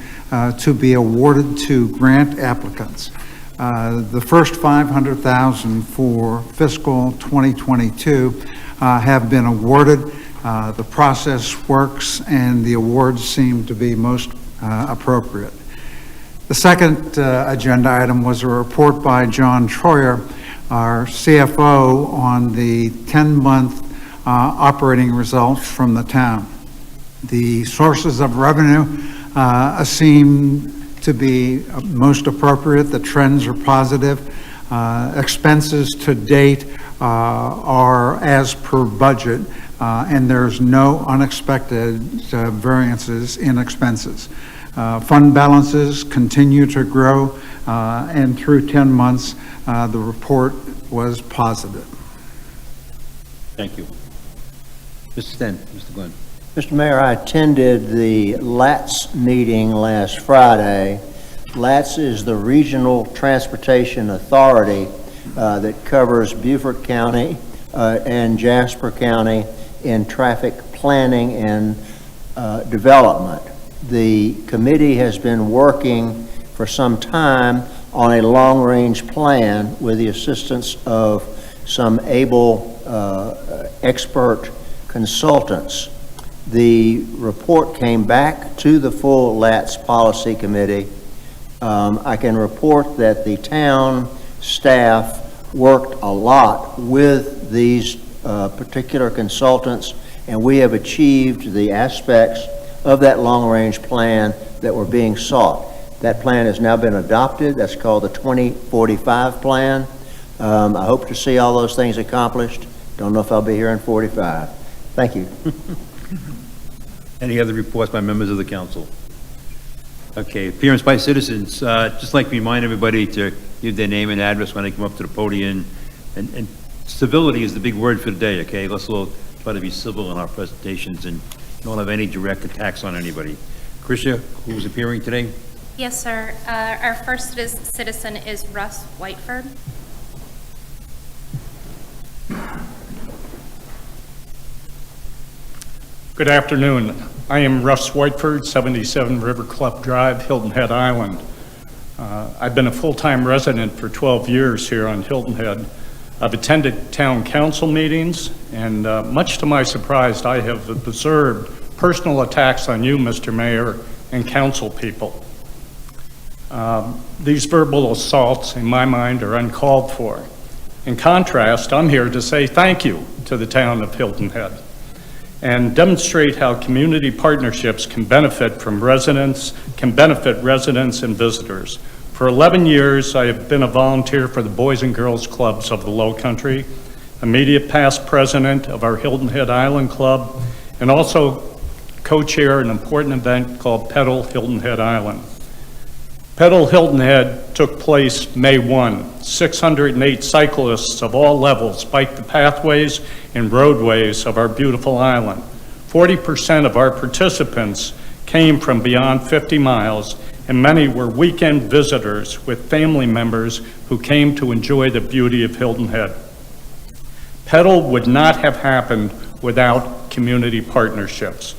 to be awarded to grant applicants. The first $500,000 for fiscal 2022 have been awarded. The process works and the awards seem to be most appropriate. The second agenda item was a report by John Troyer, our CFO, on the 10-month operating results from the town. The sources of revenue seem to be most appropriate. The trends are positive. Expenses to date are as per budget, and there's no unexpected variances in expenses. Fund balances continue to grow, and through 10 months, the report was positive.
Thank you. Mr. Sten, Mr. Glenn.
Mr. Mayor, I attended the LATS meeting last Friday. LATS is the Regional Transportation Authority that covers Beaufort County and Jasper County in traffic planning and development. The committee has been working for some time on a long-range plan with the assistance of some able expert consultants. The report came back to the full LATS Policy Committee. I can report that the town staff worked a lot with these particular consultants, and we have achieved the aspects of that long-range plan that were being sought. That plan has now been adopted. That's called the 2045 plan. I hope to see all those things accomplished. Don't know if I'll be here in 45. Thank you.
Any other reports by members of the council? Okay, appearance by citizens. Just like to remind everybody to give their name and address when they come up to the podium. And civility is the big word for the day, okay? Let's all try to be civil in our presentations and don't have any direct attacks on anybody. Krisha, who's appearing today?
Yes, sir. Our first citizen is Russ Whiteford.
Good afternoon. I am Russ Whiteford, 77 River Club Drive, Hilton Head Island. I've been a full-time resident for 12 years here on Hilton Head. I've attended town council meetings, and much to my surprise, I have observed personal attacks on you, Mr. Mayor, and council people. These verbal assaults, in my mind, are uncalled for. In contrast, I'm here to say thank you to the town of Hilton Head and demonstrate how community partnerships can benefit residents and visitors. For 11 years, I have been a volunteer for the Boys and Girls Clubs of the Low Country, immediate past president of our Hilton Head Island Club, and also co-chair an important event called Pedal Hilton Head Island. Pedal Hilton Head took place May 1. 608 cyclists of all levels biked the pathways and roadways of our beautiful island. 40% of our participants came from beyond 50 miles, and many were weekend visitors with family members who came to enjoy the beauty of Hilton Head. Petal would not have happened without community partnerships.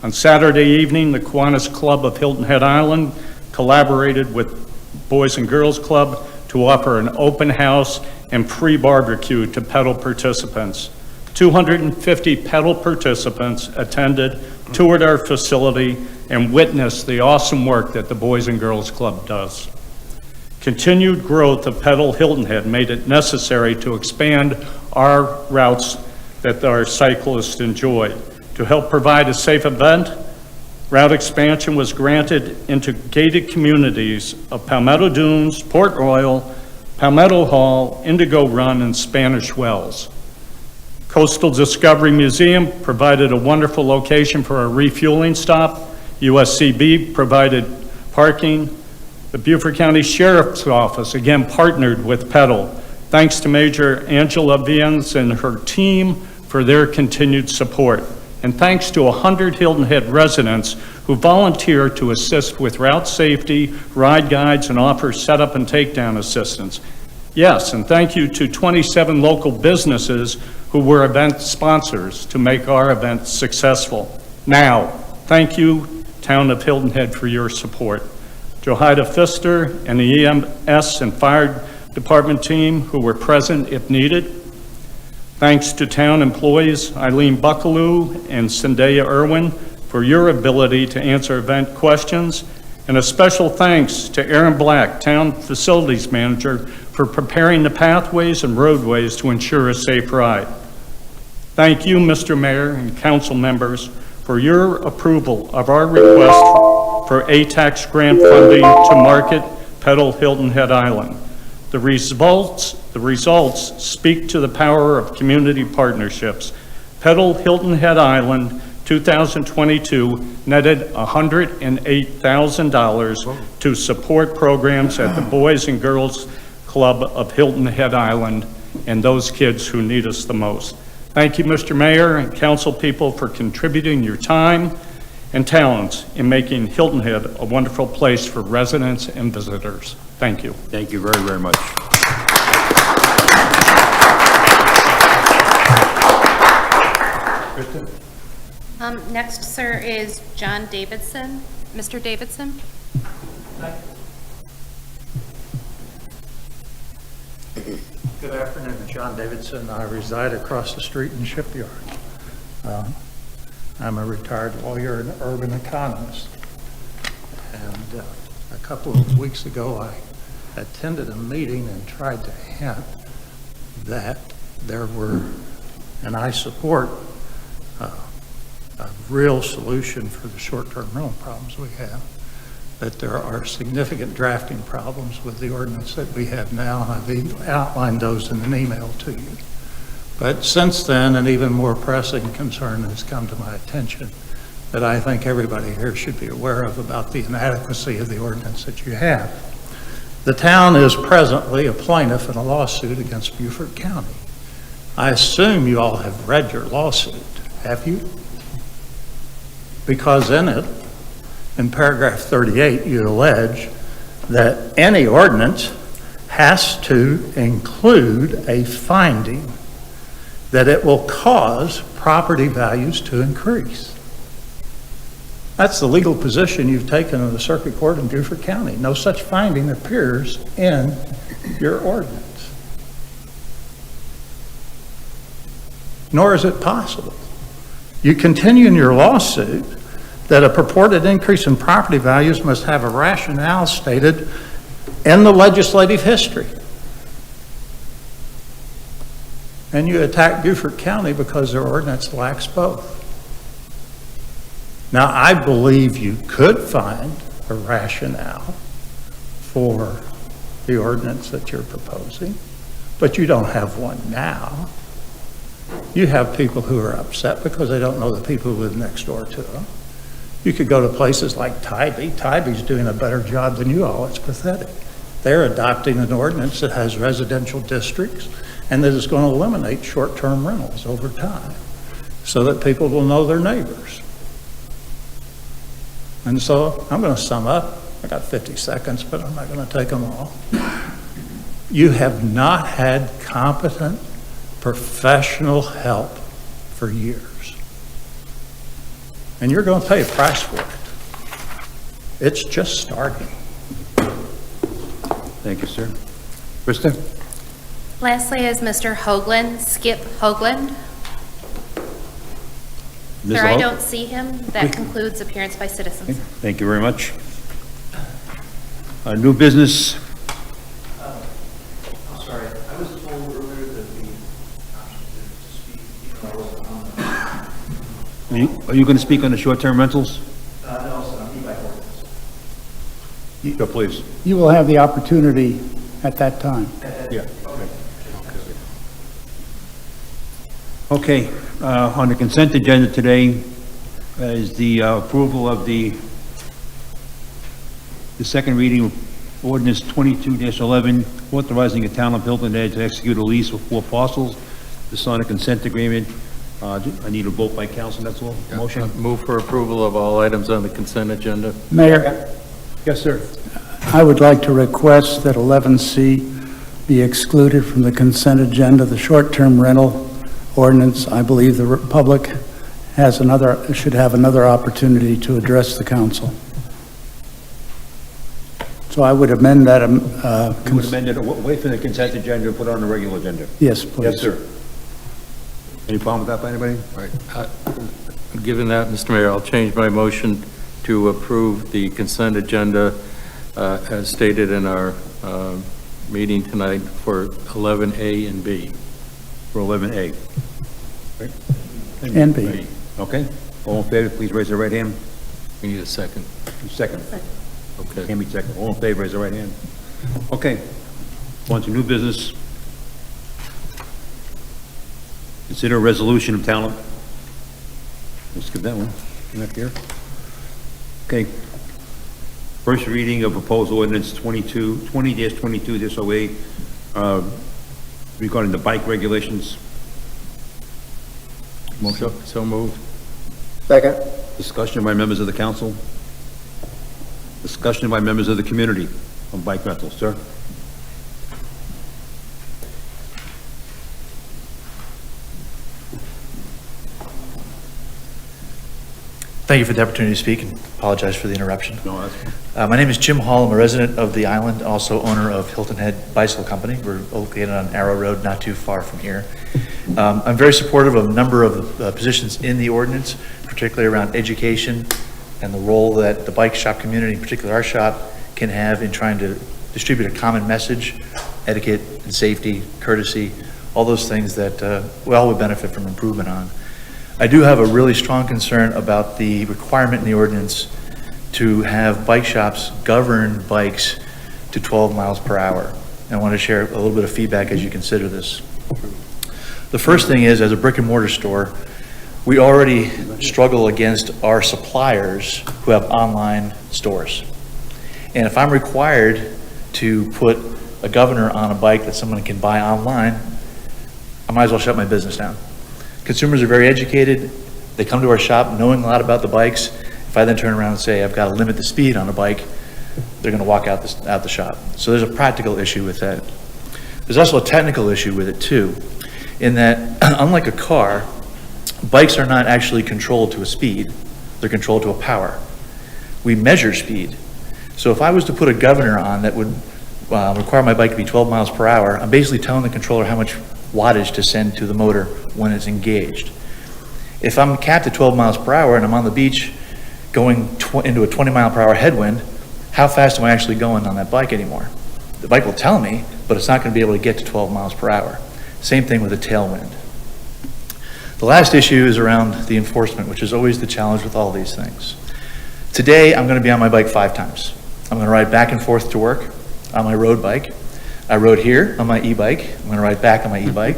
On Saturday evening, the Kiwanis Club of Hilton Head Island collaborated with Boys and Girls Club to offer an open house and free barbecue to Petal participants. 250 Petal participants attended, toured our facility, and witnessed the awesome work that the Boys and Girls Club does. Continued growth of Petal Hilton Head made it necessary to expand our routes that our cyclists enjoy. To help provide a safe event, route expansion was granted into gated communities of Palmetto Dunes, Port Royal, Palmetto Hall, Indigo Run, and Spanish Wells. Coastal Discovery Museum provided a wonderful location for a refueling stop. USCB provided parking. The Beaufort County Sheriff's Office again partnered with Petal. Thanks to Major Angela Viens and her team for their continued support. And thanks to 100 Hilton Head residents who volunteer to assist with route safety, ride guides, and offer setup and takedown assistance. Yes, and thank you to 27 local businesses who were event sponsors to make our event successful. Now, thank you, Town of Hilton Head, for your support. Johida Pfister and the EMS and Fire Department team who were present if needed. Thanks to town employees Eileen Buckaloo and Zendaya Irwin for your ability to answer event questions, and a special thanks to Aaron Black, Town Facilities Manager, for preparing the pathways and roadways to ensure a safe ride. Thank you, Mr. Mayor and council members, for your approval of our request for ATAX grant funding to market Petal Hilton Head Island. The results speak to the power of community partnerships. Petal Hilton Head Island 2022 netted $108,000 to support programs at the Boys and Girls Club of Hilton Head Island and those kids who need us the most. Thank you, Mr. Mayor and council people, for contributing your time and talents in making Hilton Head a wonderful place for residents and visitors. Thank you.
Thank you very, very much.
Next, sir, is John Davidson. Mr. Davidson?
Good afternoon, John Davidson. I reside across the street in Shipyard. I'm a retired lawyer and urban economist. And a couple of weeks ago, I attended a meeting and tried to hint that there were, and I support a real solution for the short-term rental problems we have, that there are significant drafting problems with the ordinance that we have now, and I've outlined those in an email to you. But since then, an even more pressing concern has come to my attention that I think everybody here should be aware of about the inadequacy of the ordinance that you have. The town is presently a plaintiff in a lawsuit against Beaufort County. I assume you all have read your lawsuit, have you? Because in it, in paragraph 38, you allege that any ordinance has to include a finding that it will cause property values to increase. That's the legal position you've taken in the circuit court in Beaufort County. No such finding appears in your ordinance. Nor is it possible. You continue in your lawsuit that a purported increase in property values must have a rationale stated in the legislative history. And you attack Beaufort County because their ordinance lacks both. Now, I believe you could find a rationale for the ordinance that you're proposing, but you don't have one now. You have people who are upset because they don't know the people who live next door to them. You could go to places like Tybee. Tybee's doing a better job than you all. It's pathetic. They're adopting an ordinance that has residential districts and that is going to eliminate short-term rentals over time so that people will know their neighbors. And so I'm going to sum up. I got 50 seconds, but I'm not going to take them all. You have not had competent professional help for years. And you're going to pay a price for it. It's just starting.
Thank you, sir. Krista?
Lastly is Mr. Hoagland, Skip Hoagland.
Ms.
Sir, I
Hoag?
don't see him. That concludes appearance by citizens.
Thank you very much. New business.
I'm sorry, I was told earlier that the option to speak, even though I wasn't on the...
Are you going to speak on the short-term rentals?
No, so I'm e-bike ordinance.
Go, please.
You will have the opportunity at that time.
Yeah. Okay, on the consent agenda today is the approval of the second reading of ordinance 22-11, authorizing the town of Hilton Head to execute a lease with 4 parcels to sign a consent agreement. I need a vote by council, that's all. Motion?
Move for approval of all items on the consent agenda.
Mayor,
Yes, sir.
I would like to request that 11C be excluded from the consent agenda, the short-term rental ordinance. I believe the public should have another opportunity to address the council. So I would amend that.
You would amend it, wait for the consent agenda and put it on the regular agenda.
Yes, please.
Yes, sir. Any problem with that by anybody?
All right. Given that, Mr. Mayor, I'll change my motion to approve the consent agenda as stated in our meeting tonight for 11A and B.
For 11A. Right?
And B.
Okay. All in favor, please raise your right hand.
We need a second.
Second.
Okay.
Hand me second. All in favor, raise your right hand. Okay. On to new business. Consider a resolution of town. Let's skip that one. Not here. Okay. First reading of proposed ordinance 20-22-08 regarding the bike regulations. Motion.
So moved.
Second.
Discussion by members of the council. Discussion by members of the community on bike rentals. Sir?
Thank you for the opportunity to speak, and apologize for the interruption.
No, that's fine.
My name is Jim Hall. I'm a resident of the island, also owner of Hilton Head Bicycle Company. We're located on Arrow Road, not too far from here. I'm very supportive of a number of positions in the ordinance, particularly around education and the role that the bike shop community, in particular our shop, can have in trying to distribute a common message, etiquette and safety, courtesy, all those things that we all would benefit from improvement on. I do have a really strong concern about the requirement in the ordinance to have bike shops govern bikes to 12 miles per hour. And I want to share a little bit of feedback as you consider this. The first thing is, as a brick and mortar store, we already struggle against our suppliers who have online stores. And if I'm required to put a governor on a bike that someone can buy online, I might as well shut my business down. Consumers are very educated. They come to our shop knowing a lot about the bikes. If I then turn around and say, I've got to limit the speed on a bike, they're going to walk out the shop. So there's a practical issue with that. There's also a technical issue with it too, in that unlike a car, bikes are not actually controlled to a speed. They're controlled to a power. We measure speed. So if I was to put a governor on that would require my bike to be 12 miles per hour, I'm basically telling the controller how much wattage to send to the motor when it's engaged. If I'm capped at 12 miles per hour and I'm on the beach going into a 20 mile per hour headwind, how fast am I actually going on that bike anymore? The bike will tell me, but it's not going to be able to get to 12 miles per hour. Same thing with a tailwind. The last issue is around the enforcement, which is always the challenge with all these things. Today, I'm going to be on my bike 5 times. I'm going to ride back and forth to work on my road bike. I rode here on my e-bike. I'm going to ride back on my e-bike.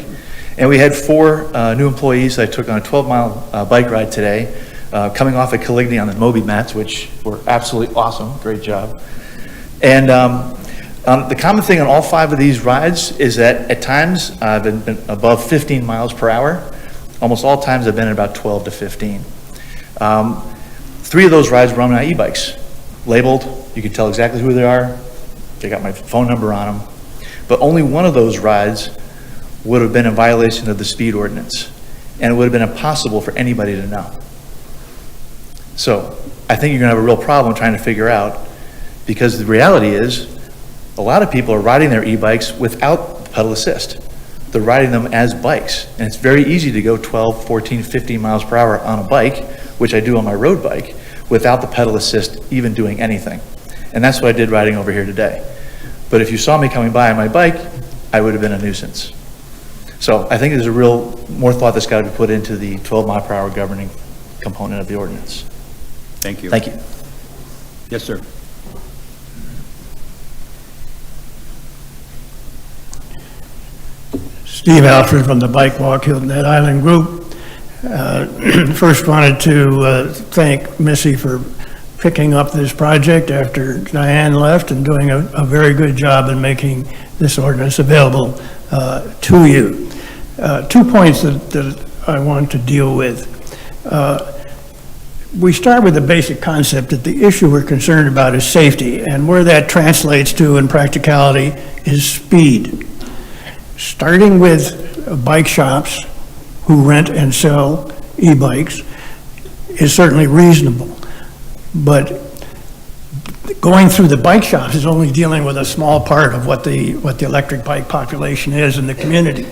And we had 4 new employees I took on a 12-mile bike ride today, coming off at Golegici on the Moby mats, which were absolutely awesome. Great job. And the common thing on all 5 of these rides is that at times I've been above 15 miles per hour. Almost all times I've been at about 12 to 15. 3 3 of those rides were on my e-bikes, labeled, you could tell exactly who they are, they got my phone number on them, but only one of those rides would have been in violation of the speed ordinance, and it would have been impossible for anybody to know. So I think you're gonna have a real problem trying to figure out, because the reality is, a lot of people are riding their e-bikes without pedal assist. They're riding them as bikes, and it's very easy to go 12, 14, 15 miles per hour on a bike, which I do on my road bike, without the pedal assist even doing anything. And that's what I did riding over here today. But if you saw me coming by on my bike, I would have been a nuisance. So I think there's a real more thought that's got to be put into the 12 mile per hour governing component of the ordinance.
Thank you.
Thank you.
Yes, sir.
Steve Alfred from the Bike Walk Hilton Head Island Group. First wanted to thank Missy for picking up this project after Diane left and doing a very good job in making this ordinance available to you. 2 points that I want to deal with. We start with the basic concept that the issue we're concerned about is safety, and where that translates to in practicality is speed. Starting with bike shops who rent and sell e-bikes is certainly reasonable, but going through the bike shops is only dealing with a small part of what the electric bike population is in the community.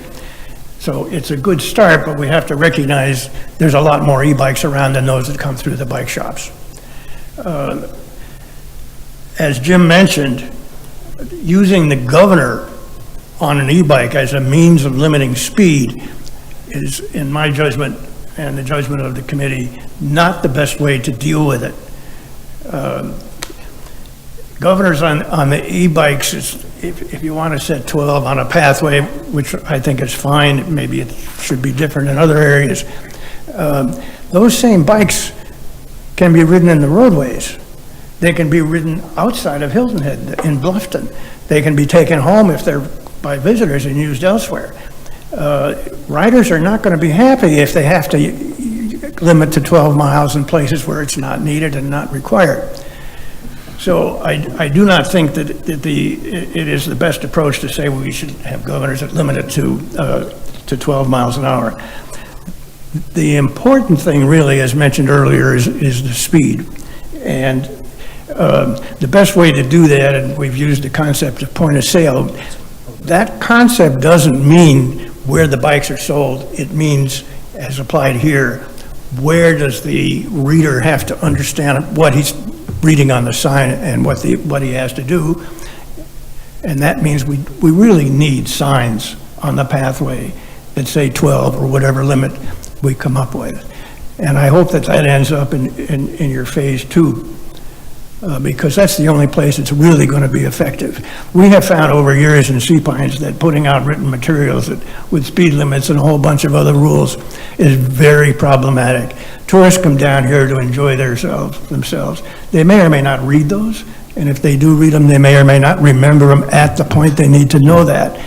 So it's a good start, but we have to recognize there's a lot more e-bikes around than those that come through the bike shops. As Jim mentioned, using the governor on an e-bike as a means of limiting speed is, in my judgment and the judgment of the committee, not the best way to deal with it. Governors on the e-bikes, if you want to set 12 on a pathway, which I think is fine, maybe it should be different in other areas, those same bikes can be ridden in the roadways. They can be ridden outside of Hilton Head in Bluffton. They can be taken home if they're by visitors and used elsewhere. Riders are not going to be happy if they have to limit to 12 miles in places where it's not needed and not required. So I do not think that it is the best approach to say we should have governors that limit it to 12 miles an hour. The important thing really, as mentioned earlier, is the speed. And the best way to do that, and we've used the concept of point of sale, that concept doesn't mean where the bikes are sold. It means, as applied here, where does the reader have to understand what he's reading on the sign and what he has to do. And that means we really need signs on the pathway that say 12 or whatever limit we come up with. And I hope that ends up in your phase 2. Because that's the only place it's really going to be effective. We have found over years in Sea Pines that putting out written materials with speed limits and a whole bunch of other rules is very problematic. Tourists come down here to enjoy themselves. They may or may not read those, and if they do read them, they may or may not remember them at the point they need to know that,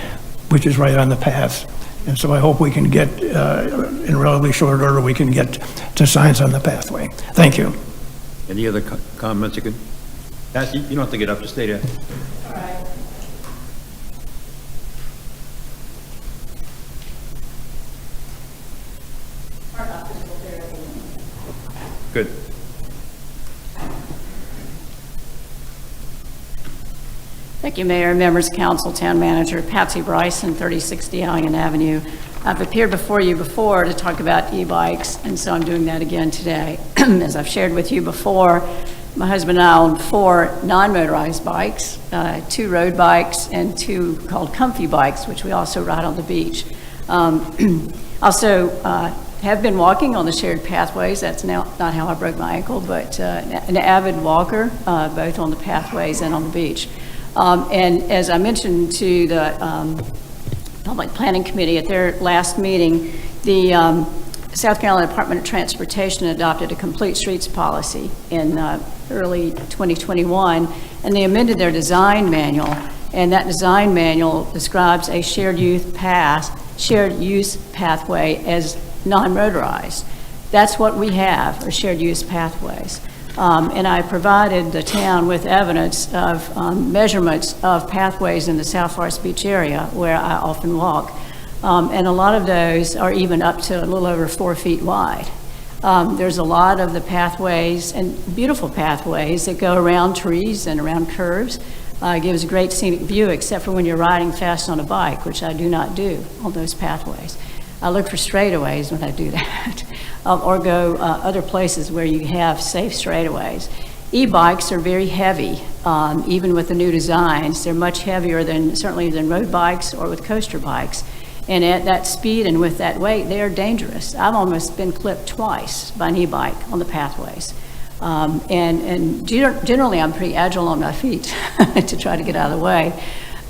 which is right on the path. And so I hope we can get, in relatively short order, we can get to signs on the pathway. Thank you.
Any other comments you could? Patsy, you don't have to get up, just stay there.
All right.
Good.
Thank you, Mayor, members of council, town manager, Patsy Bryson, 3060 Allen Avenue. I've appeared before you before to talk about e-bikes, and so I'm doing that again today. As I've shared with you before, my husband and I own 4 non-motorized bikes, 2 road bikes and 2 called comfy bikes, which we also ride on the beach. Also have been walking on the shared pathways. That's not how I broke my ankle, but an avid walker, both on the pathways and on the beach. And as I mentioned to the Public Planning Committee at their last meeting, the South Carolina Department of Transportation adopted a complete streets policy in early 2021, and they amended their design manual, and that design manual describes a shared use pathway as non-motorized. That's what we have, are shared use pathways. And I provided the town with evidence of measurements of pathways in the South Forest Beach area where I often walk. And a lot of those are even up to a little over 4 feet wide. There's a lot of the pathways, and beautiful pathways, that go around trees and around curves. Gives a great scenic view, except for when you're riding fast on a bike, which I do not do on those pathways. I look for straightaways when I do that, or go other places where you have safe straightaways. E-bikes are very heavy, even with the new designs. They're much heavier than, certainly than road bikes or with coaster bikes. And at that speed and with that weight, they are dangerous. I've almost been clipped twice by an e-bike on the pathways. And generally, I'm pretty agile on my feet to try to get out of the way.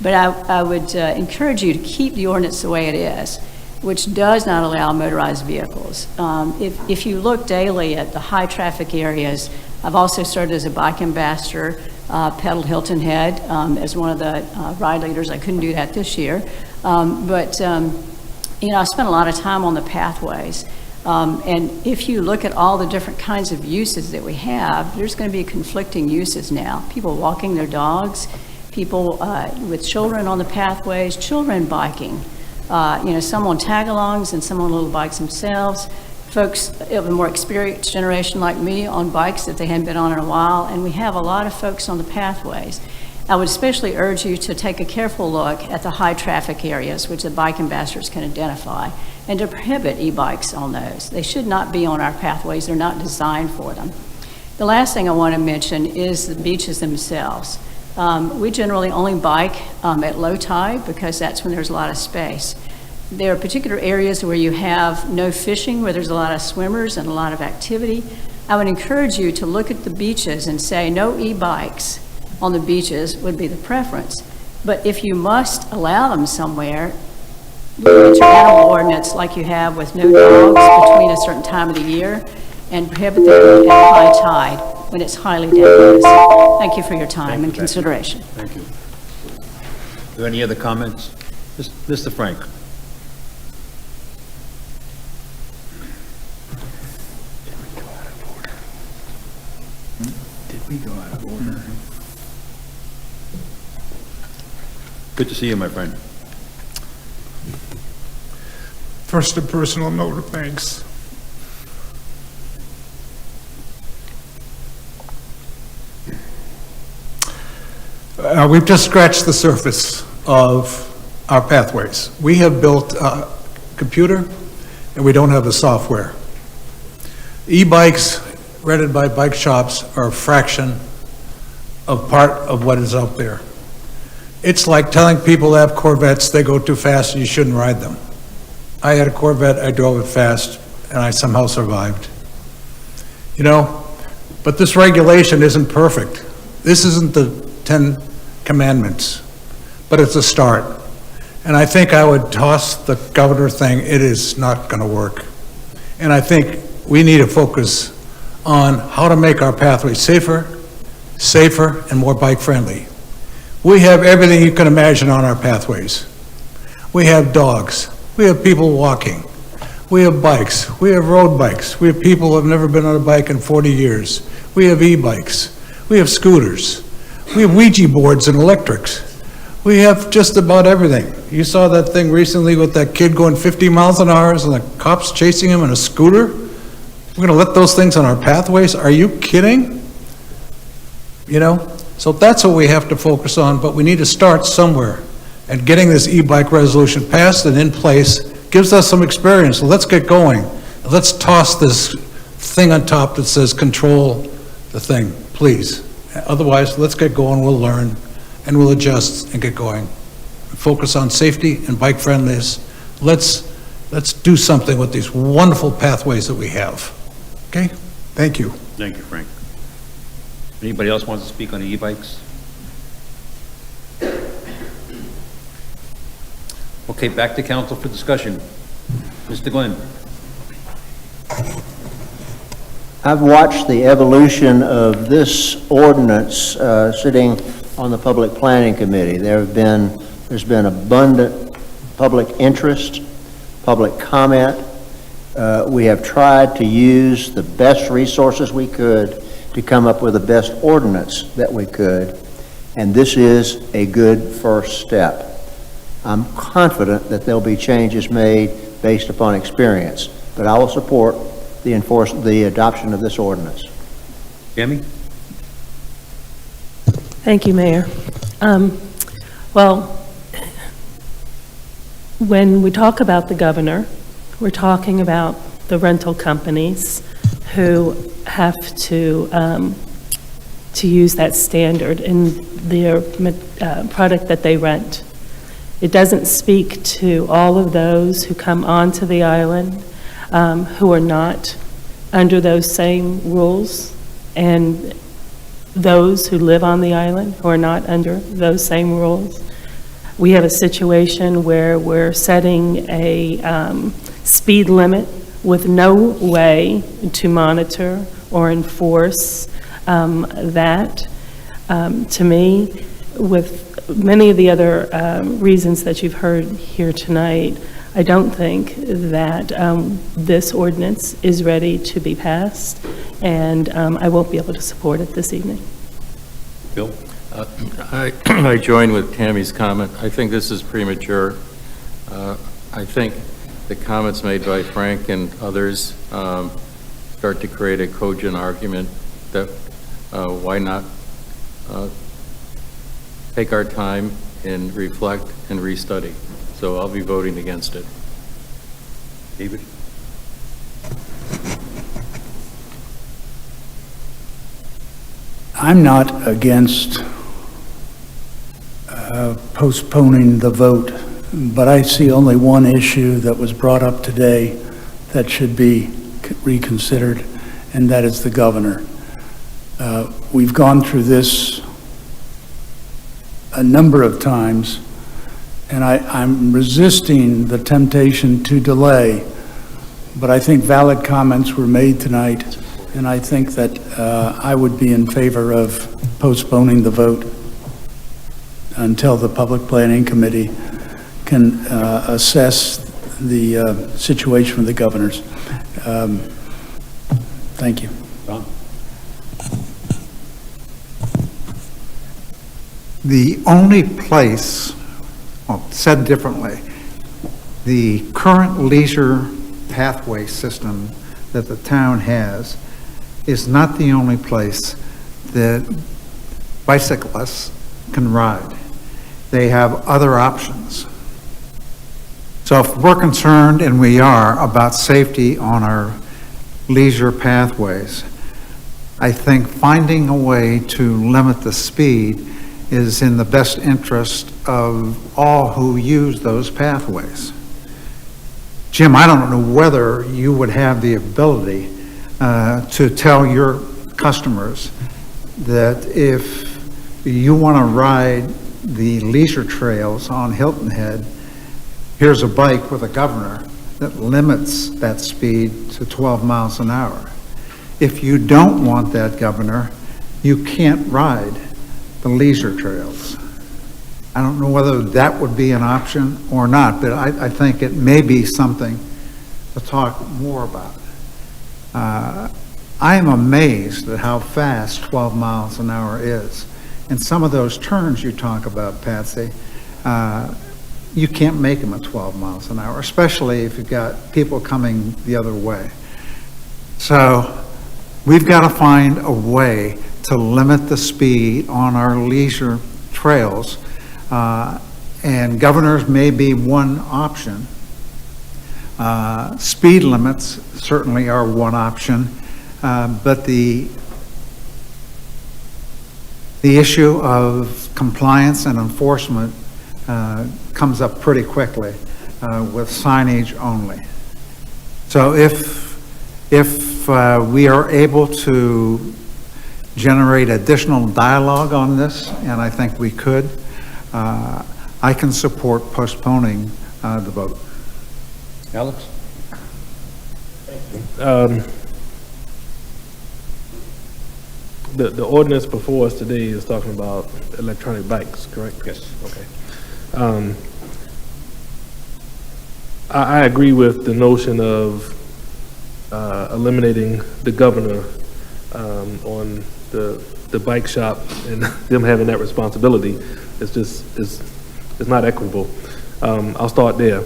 But I would encourage you to keep the ordinance the way it is, which does not allow motorized vehicles. If you look daily at the high traffic areas, I've also served as a bike ambassador, pedaled Hilton Head as one of the ride leaders. I couldn't do that this year. You know, I spent a lot of time on the pathways. And if you look at all the different kinds of uses that we have, there's going to be conflicting uses now. People walking their dogs, people with children on the pathways, children biking, you know, some on tag-alongs and some on little bikes themselves, folks of a more experienced generation like me on bikes that they hadn't been on in a while, and we have a lot of folks on the pathways. I would especially urge you to take a careful look at the high traffic areas, which the bike ambassadors can identify, and to prohibit e-bikes on those. They should not be on our pathways. They're not designed for them. The last thing I want to mention is the beaches themselves. We generally only bike at low tide because that's when there's a lot of space. There are particular areas where you have no fishing, where there's a lot of swimmers and a lot of activity. I would encourage you to look at the beaches and say no e-bikes on the beaches would be the preference. But if you must allow them somewhere, look at your animal ordinance like you have with no dogs between a certain time of the year, and prohibit them at high tide when it's highly dangerous. Thank you for your time and consideration.
Thank you. Are there any other comments? Mr. Frank.
Did we go out of order?
Good to see you, my friend.
First, a personal note of thanks. We've just scratched the surface of our pathways. We have built a computer, and we don't have the software. E-bikes rented by bike shops are a fraction of part of what is out there. It's like telling people that have Corvettes, they go too fast and you shouldn't ride them. I had a Corvette, I drove it fast, and I somehow survived. You know, but this regulation isn't perfect. This isn't the 10 Commandments, but it's a start. And I think I would toss the governor thing. It is not going to work. And I think we need to focus on how to make our pathways safer, and more bike-friendly. We have everything you can imagine on our pathways. We have dogs. We have people walking. We have bikes. We have road bikes. We have people who have never been on a bike in 40 years. We have e-bikes. We have scooters. We have Ouija boards and electrics. We have just about everything. You saw that thing recently with that kid going 50 miles an hour and the cops chasing him in a scooter? We're going to let those things on our pathways? Are you kidding? You know? So that's what we have to focus on, but we need to start somewhere. And getting this e-bike resolution passed and in place gives us some experience. So let's get going. Let's toss this thing on top that says control the thing, please. Otherwise, let's get going, we'll learn, and we'll adjust and get going. Focus on safety and bike friendliness. Let's do something with these wonderful pathways that we have. Okay? Thank you.
Thank you, Frank. Anybody else wants to speak on the e-bikes? Okay, back to council for discussion. Mr. Glenn.
I've watched the evolution of this ordinance sitting on the Public Planning Committee. There's been abundant public interest, public comment. We have tried to use the best resources we could to come up with the best ordinance that we could, and this is a good first step. I'm confident that there'll be changes made based upon experience, but I will support the adoption of this ordinance.
Tammy?
Thank you, Mayor. Well, when we talk about the governor, we're talking about the rental companies who have to use that standard in their product that they rent. It doesn't speak to all of those who come onto the island who are not under those same rules, and those who live on the island who are not under those same rules. We have a situation where we're setting a speed limit with no way to monitor or enforce that. To me, with many of the other reasons that you've heard here tonight, I don't think that this ordinance is ready to be passed, and I won't be able to support it this evening.
Bill?
I join with Tammy's comment. I think this is premature. I think the comments made by Frank and others start to create a cogent argument that why not take our time and reflect and restudy. So I'll be voting against it.
David?
I'm not against postponing the vote, but I see only one issue that was brought up today that should be reconsidered, and that is the governor. We've gone through this a number of times, and I'm resisting the temptation to delay, but I think valid comments were made tonight, and I think that I would be in favor of postponing the vote until the Public Planning Committee can assess the situation with the governors. Thank you.
Don?
The only place, well, said differently, the current leisure pathway system that the town has is not the only place that bicyclists can ride. They have other options. So if we're concerned, and we are, about safety on our leisure pathways, I think finding a way to limit the speed is in the best interest of all who use those pathways. Jim, I don't know whether you would have the ability to tell your customers that if you want to ride the leisure trails on Hilton Head, here's a bike with a governor that limits that speed to 12 miles an hour. If you don't want that governor, you can't ride the leisure trails. I don't know whether that would be an option or not, but I think it may be something to talk more about. I am amazed at how fast 12 miles an hour is. And some of those turns you talk about, Patsy, you can't make them at 12 miles an hour, especially if you've got people coming the other way. So we've got to find a way to limit the speed on our leisure trails, and governors may be one option. Speed limits certainly are one option, but the issue of compliance and enforcement comes up pretty quickly with signage only. So if we are able to generate additional dialogue on this, and I think we could, I can support postponing the vote.
Alex?
The ordinance before us today is talking about electronic bikes, correct?
Yes.
Okay. I agree with the notion of eliminating the governor on the bike shop and them having that responsibility. It's not equitable. I'll start there.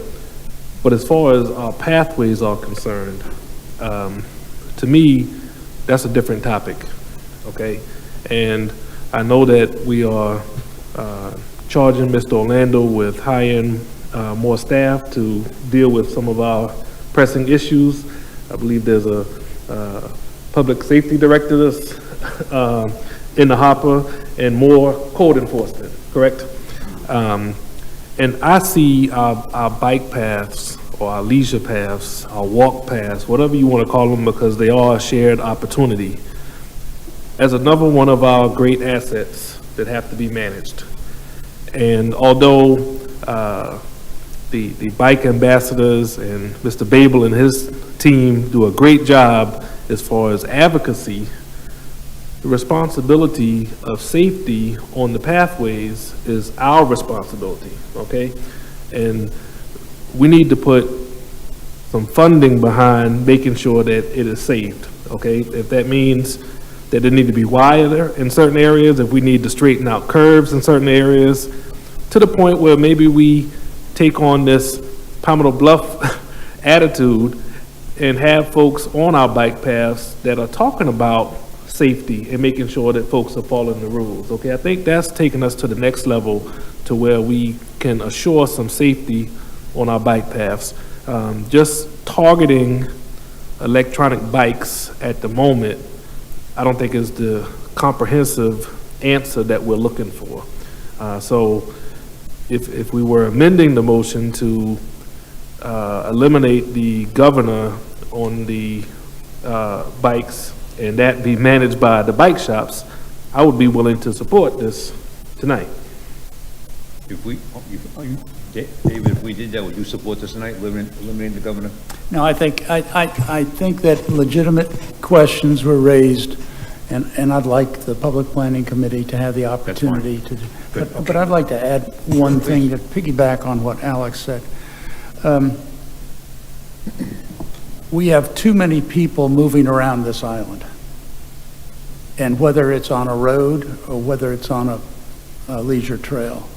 But as far as our pathways are concerned, to me, that's a different topic, okay? And I know that we are charging Mr. Orlando with hiring more staff to deal with some of our pressing issues. I believe there's a public safety director that's in the hopper and more code enforcement, correct? And I see our bike paths or our leisure paths, our walk paths, whatever you want to call them, because they are a shared opportunity, as another one of our great assets that have to be managed. And although the bike ambassadors and Mr. Babel and his team do a great job as far as advocacy, the responsibility of safety on the pathways is our responsibility, okay? And we need to put some funding behind making sure that it is saved, okay? If that means that it need to be wider in certain areas, if we need to straighten out curves in certain areas, to the point where maybe we take on this Palmetto Bluff attitude and have folks on our bike paths that are talking about safety and making sure that folks are following the rules, okay? I think that's taking us to the next level to where we can assure some safety on our bike paths. Just targeting electronic bikes at the moment, I don't think is the comprehensive answer that we're looking for. So if we were amending the motion to eliminate the governor on the bikes and that be managed by the bike shops, I would be willing to support this tonight.
David, if we did that, would you support this tonight, eliminating the governor?
No, I think that legitimate questions were raised, and I'd like the Public Planning Committee to have the opportunity to. But I'd like to add one thing to piggyback on what Alex said. We have too many people moving around this island. And whether it's on a road or whether it's on a leisure trail.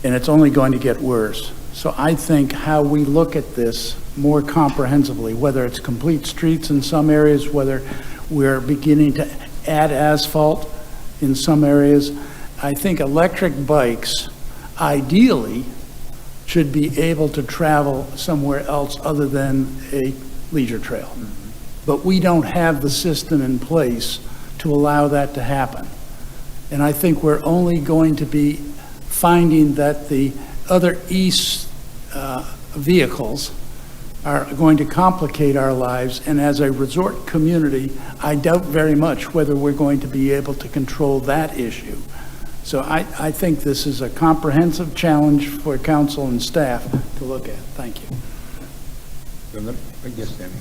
And it's only going to get worse. So I think how we look at this more comprehensively, whether it's complete streets in some areas, whether we're beginning to add asphalt in some areas, I think electric bikes ideally should be able to travel somewhere else other than a leisure trail. But we don't have the system in place to allow that to happen. And I think we're only going to be finding that the other east vehicles are going to complicate our lives. And as a resort community, I doubt very much whether we're going to be able to control that issue. So I think this is a comprehensive challenge for council and staff to look at. Thank you.
Yes, Sammy.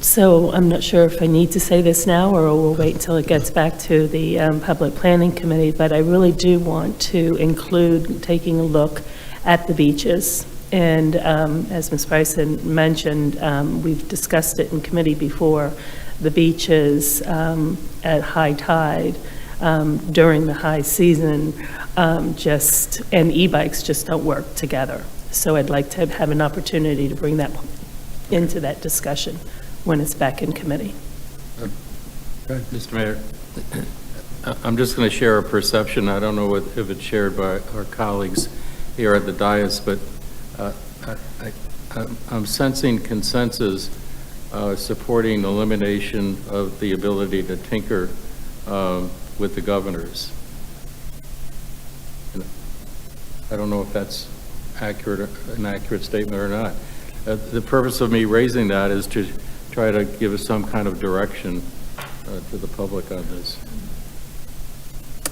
So I'm not sure if I need to say this now or we'll wait until it gets back to the Public Planning Committee, but I really do want to include taking a look at the beaches. And as Ms. Bryson mentioned, we've discussed it in committee before, the beaches at high tide during the high season and e-bikes just don't work together. So I'd like to have an opportunity to bring that into that discussion when it's back in committee.
Mr. Mayor, I'm just going to share a perception. I don't know if it's shared by our colleagues here at the dais, but I'm sensing consensus supporting elimination of the ability to tinker with the governors. And I don't know if that's an accurate statement or not. The purpose of me raising that is to try to give us some kind of direction to the public on this.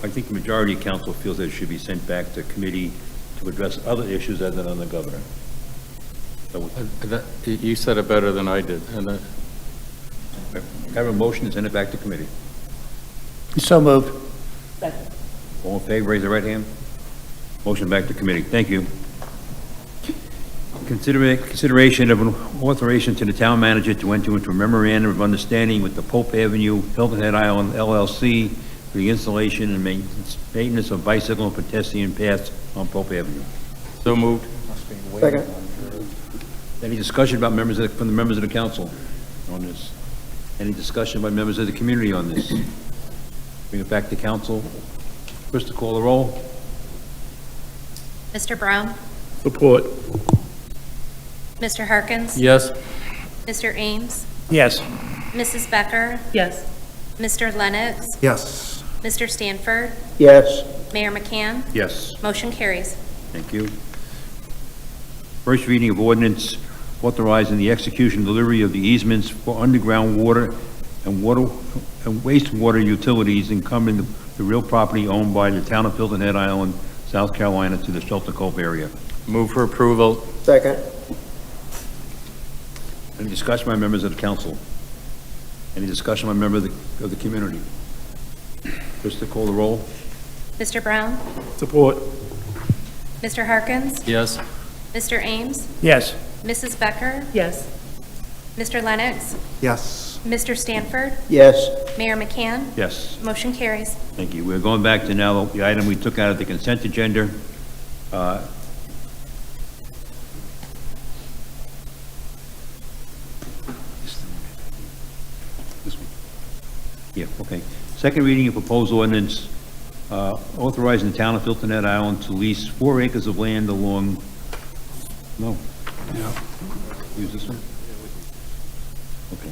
I think the majority of council feels that it should be sent back to committee to address other issues other than the governor.
You said it better than I did. And
I have a motion to send it back to committee.
So moved.
All in favor, raise the right hand. Motion back to committee. Thank you. Consideration of an authorization to the town manager to enter into a memorandum of understanding with the Pope Avenue Hilton Head Island LLC for the installation and maintenance of bicycle and pedestrian paths on Pope Avenue.
So moved.
Second.
Any discussion about from the members of the council on this? Any discussion by members of the community on this? Bring it back to council. Krista, call the roll.
Mr. Brown?
Support.
Mr. Harkins?
Yes.
Mr. Ames?
Yes.
Mrs. Becker?
Yes.
Mr. Lennox?
Yes.
Mr. Stanford?
Yes.
Mayor McCann?
Yes.
Motion carries.
Thank you. First reading of ordinance authorizing the execution and delivery of the easements for underground water and wastewater utilities encumbering the real property owned by the town of Hilton Head Island, South Carolina, to the Shelter Cove area.
Move for approval.
Second.
Any discussion by members of the council? Any discussion by members of the community? Krista, call the roll.
Mr. Brown?
Support.
Mr. Harkins?
Yes.
Mr. Ames?
Yes.
Mrs. Becker?
Yes.
Mr. Lennox?
Yes.
Mr. Stanford?
Yes.
Mayor McCann?
Yes.
Motion carries.
Thank you. We're going back to now the item we took out of the consent agenda. This one. Yeah, okay. Second reading of proposed ordinance authorizing the town of Hilton Head Island to lease 4 acres of land along, no.
No.
Use this one? Okay.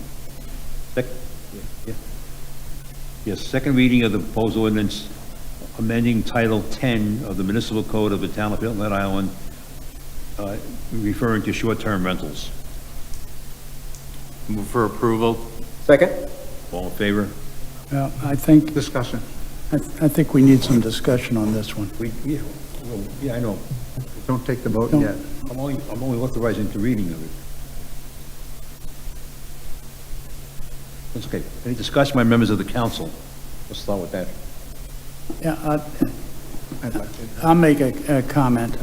Yes, second reading of the proposed ordinance amending Title 10 of the Municipal Code of the Town of Hilton Head Island, referring to short-term rentals.
Move for approval.
Second.
All in favor?
Well, I think,
Discussion.
I think we need some discussion on this one.
Yeah, I know.
Don't take the vote
Don't-
yet.
I'm only authorizing the reading of it. That's okay. Any discussion by members of the council? Let's start with that.
Yeah, I'll make a comment.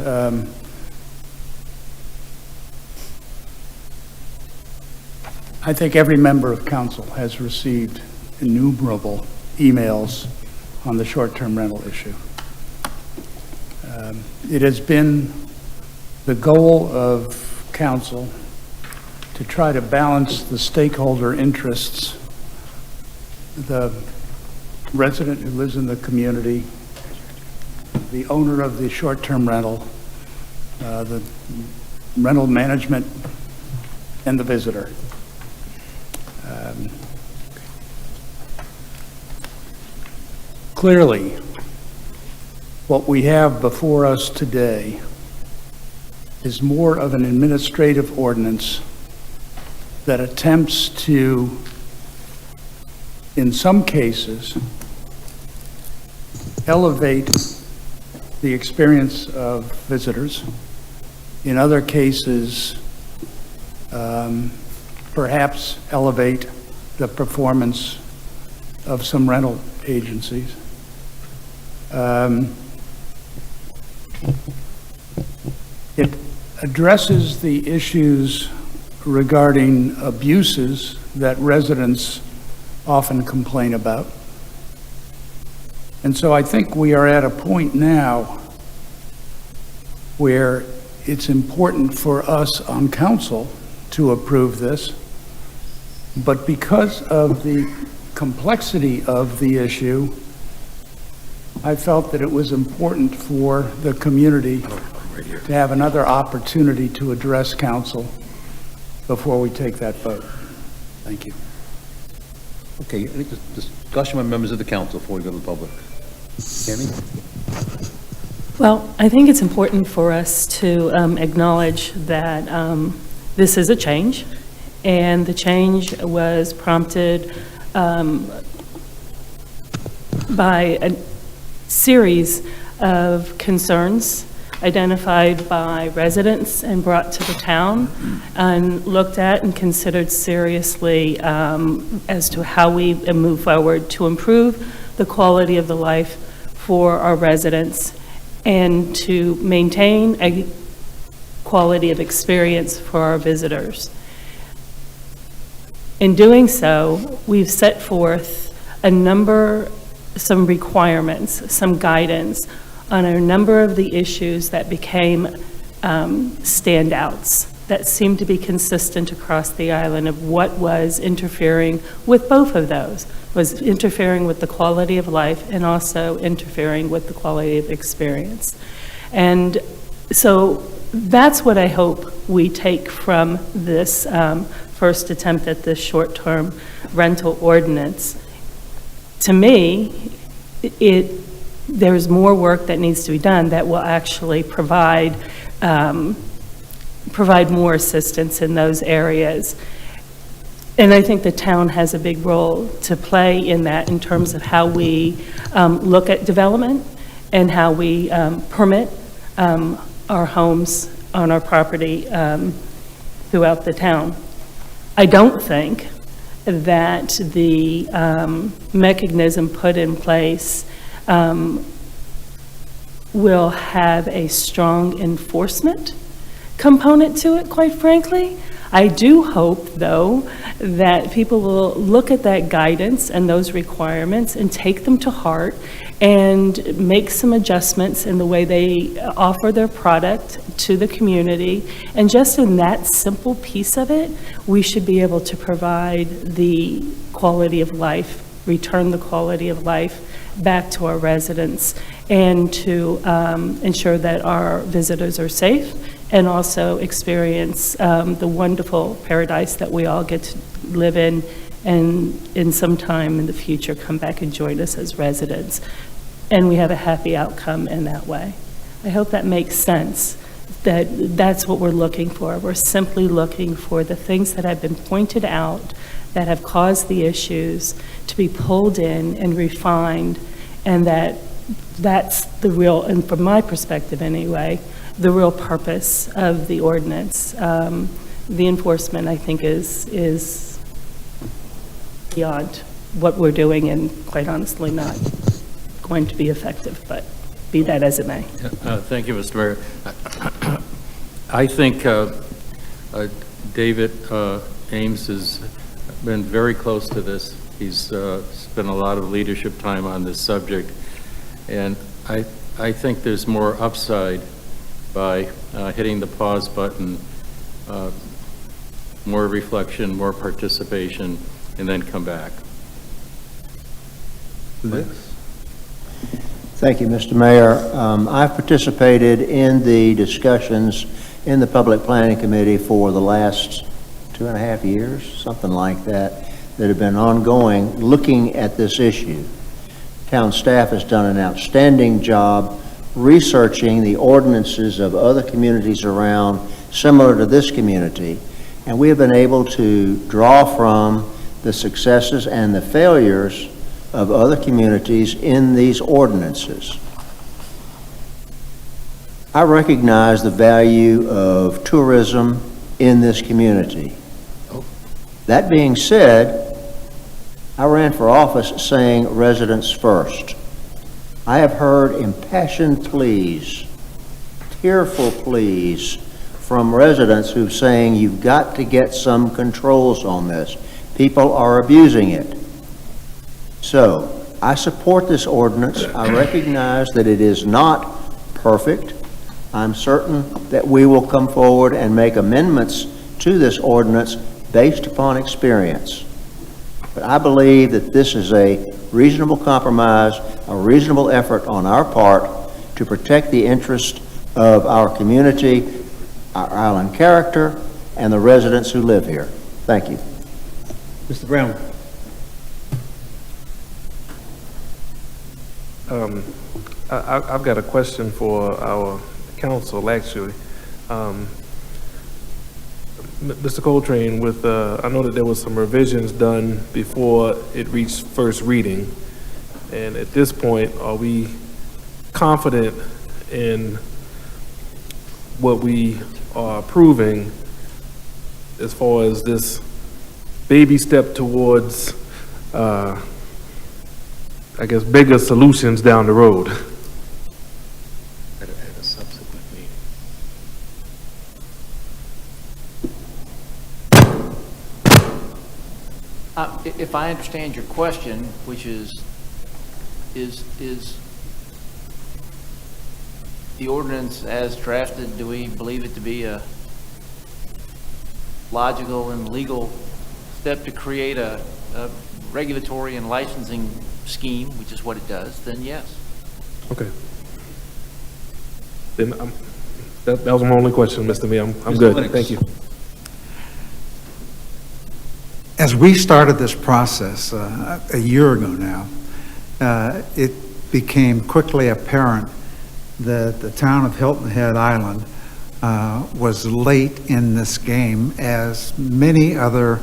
I think every member of council has received innumerable emails on the short-term rental issue. It has been the goal of council to try to balance the stakeholder interests, the resident who lives in the community, the owner of the short-term rental, the rental management, and the visitor. Clearly, what we have before us today is more of an administrative ordinance that attempts to, in some cases, elevate the experience of visitors. In other cases, perhaps elevate the performance of some rental agencies. It addresses the issues regarding abuses that residents often complain about. And so I think we are at a point now where it's important for us on council to approve this, but because of the complexity of the issue, I felt that it was important for the community to have another opportunity to address council before we take that vote. Thank you.
Okay, any discussion by members of the council before we go to the public? Tammy?
Well, I think it's important for us to acknowledge that this is a change, and the change was prompted by a series of concerns identified by residents and brought to the town and looked at and considered seriously as to how we move forward to improve the quality of the life for our residents and to maintain quality of experience for our visitors. In doing so, we've set forth some requirements, some guidance on a number of the issues that became standouts that seemed to be consistent across the island of what was interfering with both of those, was interfering with the quality of life and also interfering with the quality of experience. And so that's what I hope we take from this first attempt at this short-term rental ordinance. To me, there's more work that needs to be done that will actually provide more assistance in those areas. And I think the town has a big role to play in that in terms of how we look at development and how we permit our homes on our property throughout the town. I don't think that the mechanism put in place will have a strong enforcement component to it, quite frankly. I do hope, though, that people will look at that guidance and those requirements and take them to heart and make some adjustments in the way they offer their product to the community. And just in that simple piece of it, we should be able to provide the quality of life, return the quality of life back to our residents, and to ensure that our visitors are safe and also experience the wonderful paradise that we all get to live in, and in some time in the future come back and join us as residents. And we have a happy outcome in that way. I hope that makes sense, that that's what we're looking for. We're simply looking for the things that have been pointed out that have caused the issues to be pulled in and refined, and that's the real, and from my perspective anyway, the real purpose of the ordinance. The enforcement, I think, is beyond what we're doing and quite honestly not going to be effective, but be that as it may.
Thank you, Mr. Mayor. I think David Ames has been very close to this. He's spent a lot of leadership time on this subject, and I think there's more upside by hitting the pause button, more reflection, more participation, and then come back.
Thank you, Mr. Mayor. I've participated in the discussions in the Public Planning Committee for the last 2.5 years, something like that, that have been ongoing looking at this issue. Town staff has done an outstanding job researching the ordinances of other communities around similar to this community, and we have been able to draw from the successes and the failures of other communities in these ordinances. I recognize the value of tourism in this community. That being said, I ran for office saying residents first. I have heard impassioned pleas, tearful pleas from residents who are saying you've got to get some controls on this. People are abusing it. So I support this ordinance. I recognize that it is not perfect. I'm certain that we will come forward and make amendments to this ordinance based upon experience. But I believe that this is a reasonable compromise, a reasonable effort on our part to protect the interest of our community, our island character, and the residents who live here. Thank you.
Mr. Brown.
I've got a question for our council, actually. Mr. Coltrane, I know that there was some revisions done before it reached first reading, and at this point, are we confident in what we are approving as far as this baby step towards, I guess, bigger solutions down the road?
if I understand your question, which is the ordinance as drafted, do we believe it to be a logical and legal step to create a regulatory and licensing scheme, which is what it does, then yes.
Okay. Then that was my only question, Mr. Mayor. I'm
Mr.
good.
Lennox.
Thank you.
As we started this process a year ago now, it became quickly apparent that the town of Hilton Head Island was late in this game, as many other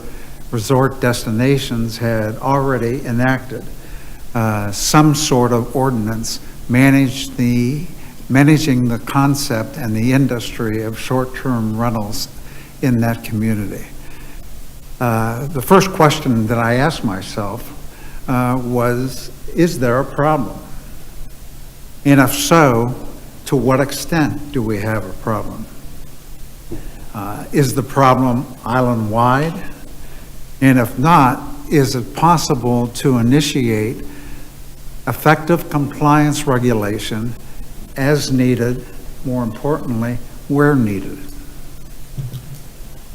resort destinations had already enacted some sort of ordinance managing the concept and the industry of short-term rentals in that community. The first question that I asked myself was, is there a problem? And if so, to what extent do we have a problem? Is the problem island-wide? And if not, is it possible to initiate effective compliance regulation as needed, more importantly, where needed?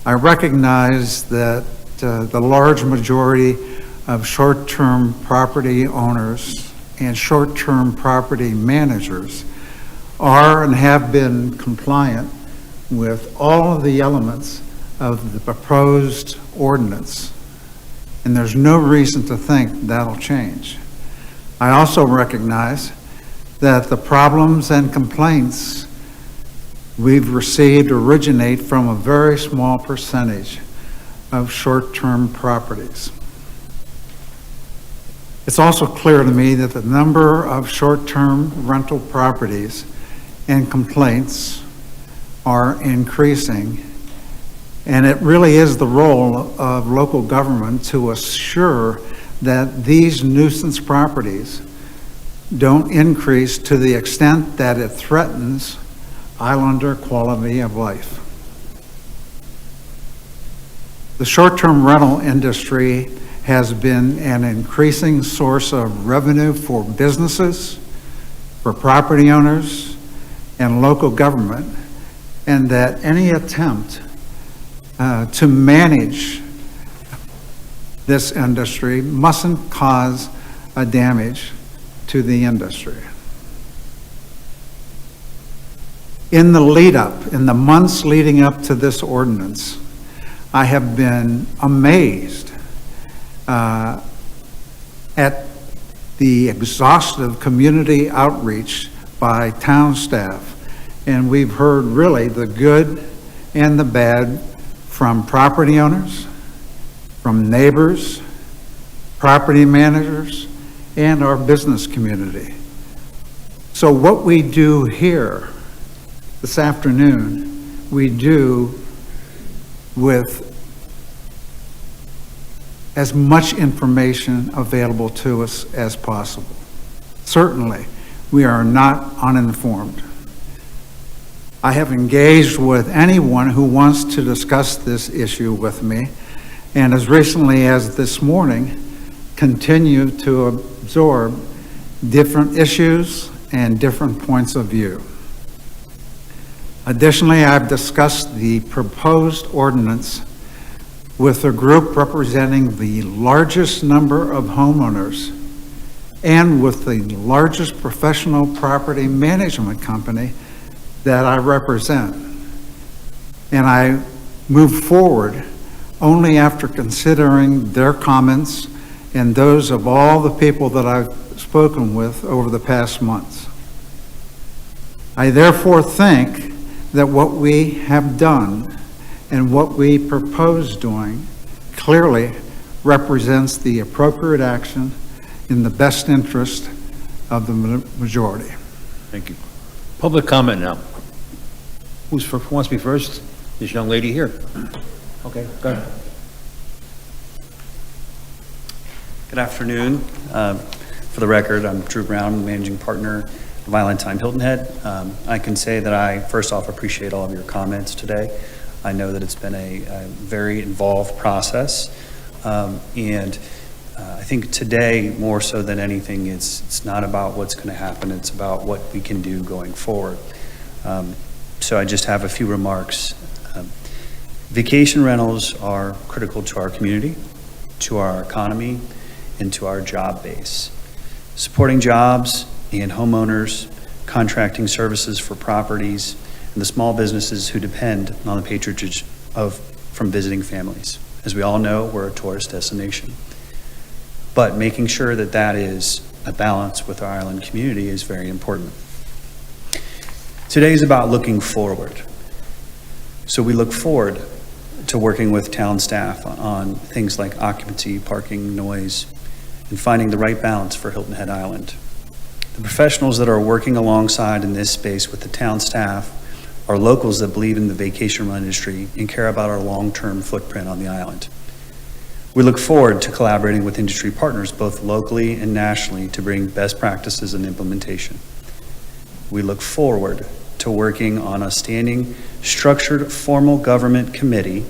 I recognize that the large majority of short-term property owners and short-term property managers are and have been compliant with all of the elements of the proposed ordinance, and there's no reason to think that'll change. I also recognize that the problems and complaints we've received originate from a very small percentage of short-term properties. It's also clear to me that the number of short-term rental properties and complaints are increasing, and it really is the role of local government to assure that these nuisance properties don't increase to the extent that it threatens islander quality of life. The short-term rental industry has been an increasing source of revenue for businesses, for property owners, and local government, and that any attempt to manage this industry mustn't cause a damage to the industry. In the months leading up to this ordinance, I have been amazed at the exhaustive community outreach by town staff. And we've heard really the good and the bad from property owners, from neighbors, property managers, and our business community. So what we do here this afternoon, we do with as much information available to us as possible. Certainly, we are not uninformed. I have engaged with anyone who wants to discuss this issue with me, and as recently as this morning, continue to absorb different issues and different points of view. Additionally, I've discussed the proposed ordinance with a group representing the largest number of homeowners and with the largest professional property management company that I represent. And I move forward only after considering their comments and those of all the people that I've spoken with over the past months. I therefore think that what we have done and what we propose doing clearly represents the appropriate action in the best interest of the majority.
Thank you. Public comment now. Who wants to be first? This young lady here. Okay, go ahead.
Good afternoon. For the record, I'm Drew Brown, managing partner of Island Time Hilton Head. I can say that I, first off, appreciate all of your comments today. I know that it's been a very involved process, and I think today, more so than anything, it's not about what's going to happen, it's about what we can do going forward. So I just have a few remarks. Vacation rentals are critical to our community, to our economy, and to our job base. Supporting jobs and homeowners, contracting services for properties, and the small businesses who depend on the patronage from visiting families. As we all know, we're a tourist destination. But making sure that that is a balance with our island community is very important. Today is about looking forward. So we look forward to working with town staff on things like occupancy, parking, noise, and finding the right balance for Hilton Head Island. The professionals that are working alongside in this space with the town staff are locals that believe in the vacation rental industry and care about our long-term footprint on the island. We look forward to collaborating with industry partners, both locally and nationally, to bring best practices and implementation. We look forward to working on a standing, structured, formal government committee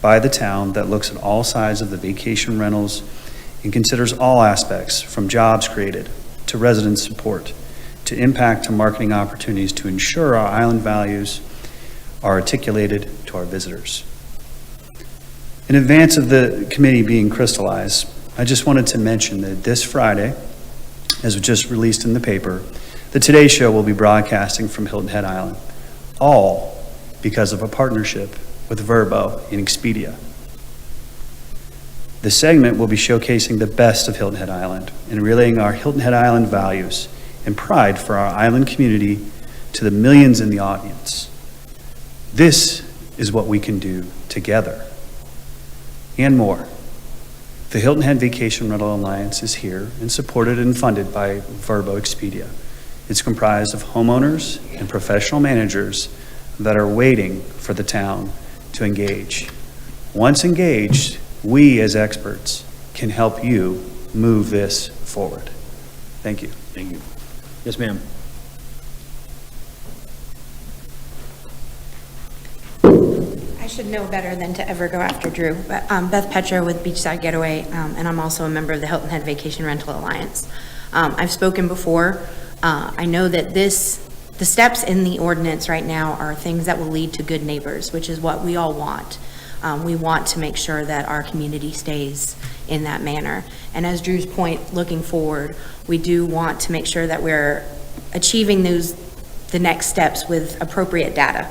by the town that looks at all sides of the vacation rentals and considers all aspects, from jobs created to resident support to impact to marketing opportunities, to ensure our island values are articulated to our visitors. In advance of the committee being crystallized, I just wanted to mention that this Friday, as was just released in the paper, the Today Show will be broadcasting from Hilton Head Island, all because of a partnership with Verbo and Expedia. The segment will be showcasing the best of Hilton Head Island and relaying our Hilton Head Island values and pride for our island community to the millions in the audience. This is what we can do together. And more. The Hilton Head Vacation Rental Alliance is here and supported and funded by Verbo Expedia. It's comprised of homeowners and professional managers that are waiting for the town to engage. Once engaged, we as experts can help you move this forward. Thank you.
Thank you. Yes, ma'am.
I should know better than to ever go after Drew, but Beth Petra with Beachside Getaway, and I'm also a member of the Hilton Head Vacation Rental Alliance. I've spoken before. I know that the steps in the ordinance right now are things that will lead to good neighbors, which is what we all want. We want to make sure that our community stays in that manner. And as Drew's point, looking forward, we do want to make sure that we're achieving the next steps with appropriate data.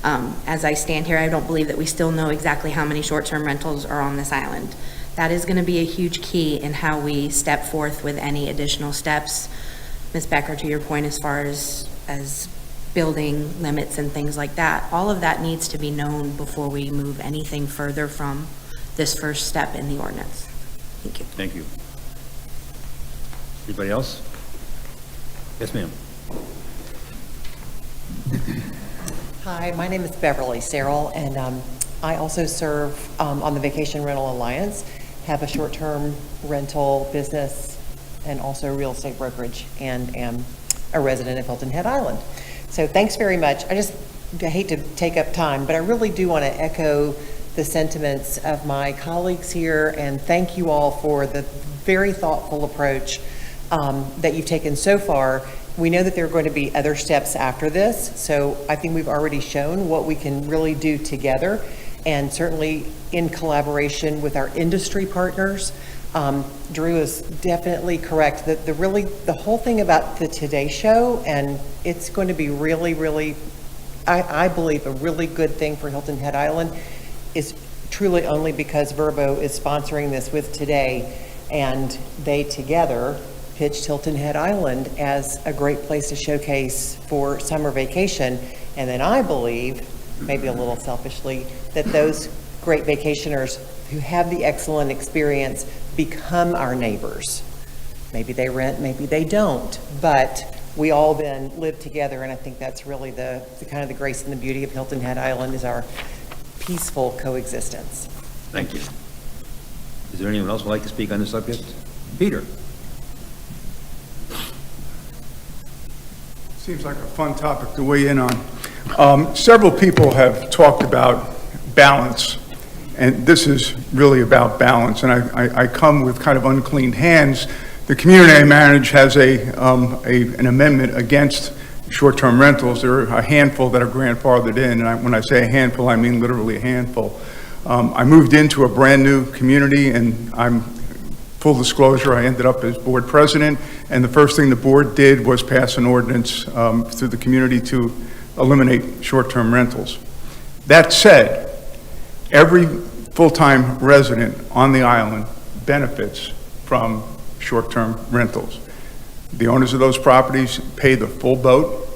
As I stand here, I don't believe that we still know exactly how many short-term rentals are on this island. That is going to be a huge key in how we step forth with any additional steps. Ms. Becker, to your point, as far as building limits and things like that, all of that needs to be known before we move anything further from this first step in the ordinance. Thank you.
Thank you. Anybody else? Yes, ma'am.
Hi, my name is Beverly Serrell, and I also serve on the Vacation Rental Alliance, have a short-term rental business and also real estate brokerage, and am a resident of Hilton Head Island. So thanks very much. I hate to take up time, but I really do want to echo the sentiments of my colleagues here, and thank you all for the very thoughtful approach that you've taken so far. We know that there are going to be other steps after this, so I think we've already shown what we can really do together, and certainly in collaboration with our industry partners. Drew is definitely correct that the whole thing about the Today Show, and it's going to be really, really, I believe, a really good thing for Hilton Head Island, is truly only because Verbo is sponsoring this with Today, and they together pitched Hilton Head Island as a great place to showcase for summer vacation. And then I believe, maybe a little selfishly, that those great vacationers who have the excellent experience become our neighbors. Maybe they rent, maybe they don't, but we all then live together, and I think that's really the kind of the grace and the beauty of Hilton Head Island, is our peaceful coexistence.
Thank you. Is there anyone else who would like to speak on this subject? Peter.
Seems like a fun topic to weigh in on. Several people have talked about balance And this is really about balance, and I come with kind of unclean hands. The community I manage has an amendment against short-term rentals. There are a handful that are grandfathered in, and when I say a handful, I mean literally a handful. I moved into a brand-new community, and full disclosure, I ended up as board president, and the first thing the board did was pass an ordinance through the community to eliminate short-term rentals. That said, every full-time resident on the island benefits from short-term rentals. The owners of those properties pay the full boat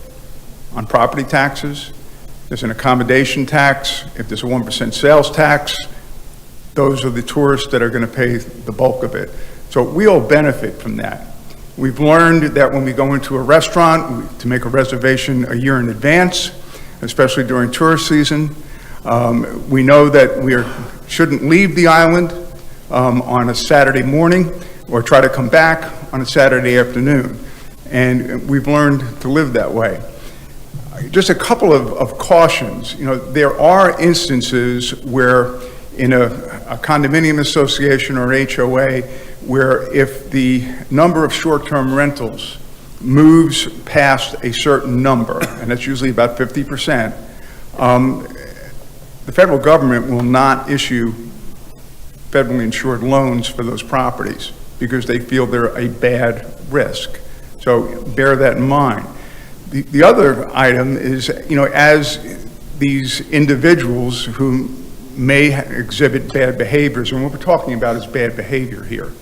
on property taxes. There's an accommodation tax. If there's a 1% sales tax, those are the tourists that are going to pay the bulk of it. So we all benefit from that. We've learned that when we go into a restaurant, to make a reservation a year in advance, especially during tourist season. We know that we shouldn't leave the island on a Saturday morning or try to come back on a Saturday afternoon. And we've learned to live that way. Just a couple of cautions. There are instances where in a condominium association or HOA where if the number of short-term rentals moves past a certain number, and that's usually about 50%, the federal government will not issue federally insured loans for those properties because they feel they're a bad risk. So bear that in mind. The other item is, as these individuals who may exhibit bad behaviors, and what we're talking about is bad behavior here,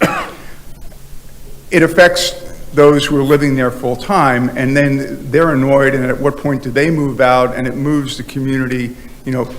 it affects those who are living there full time, and then they're annoyed, and at what point do they move out, and it moves the community,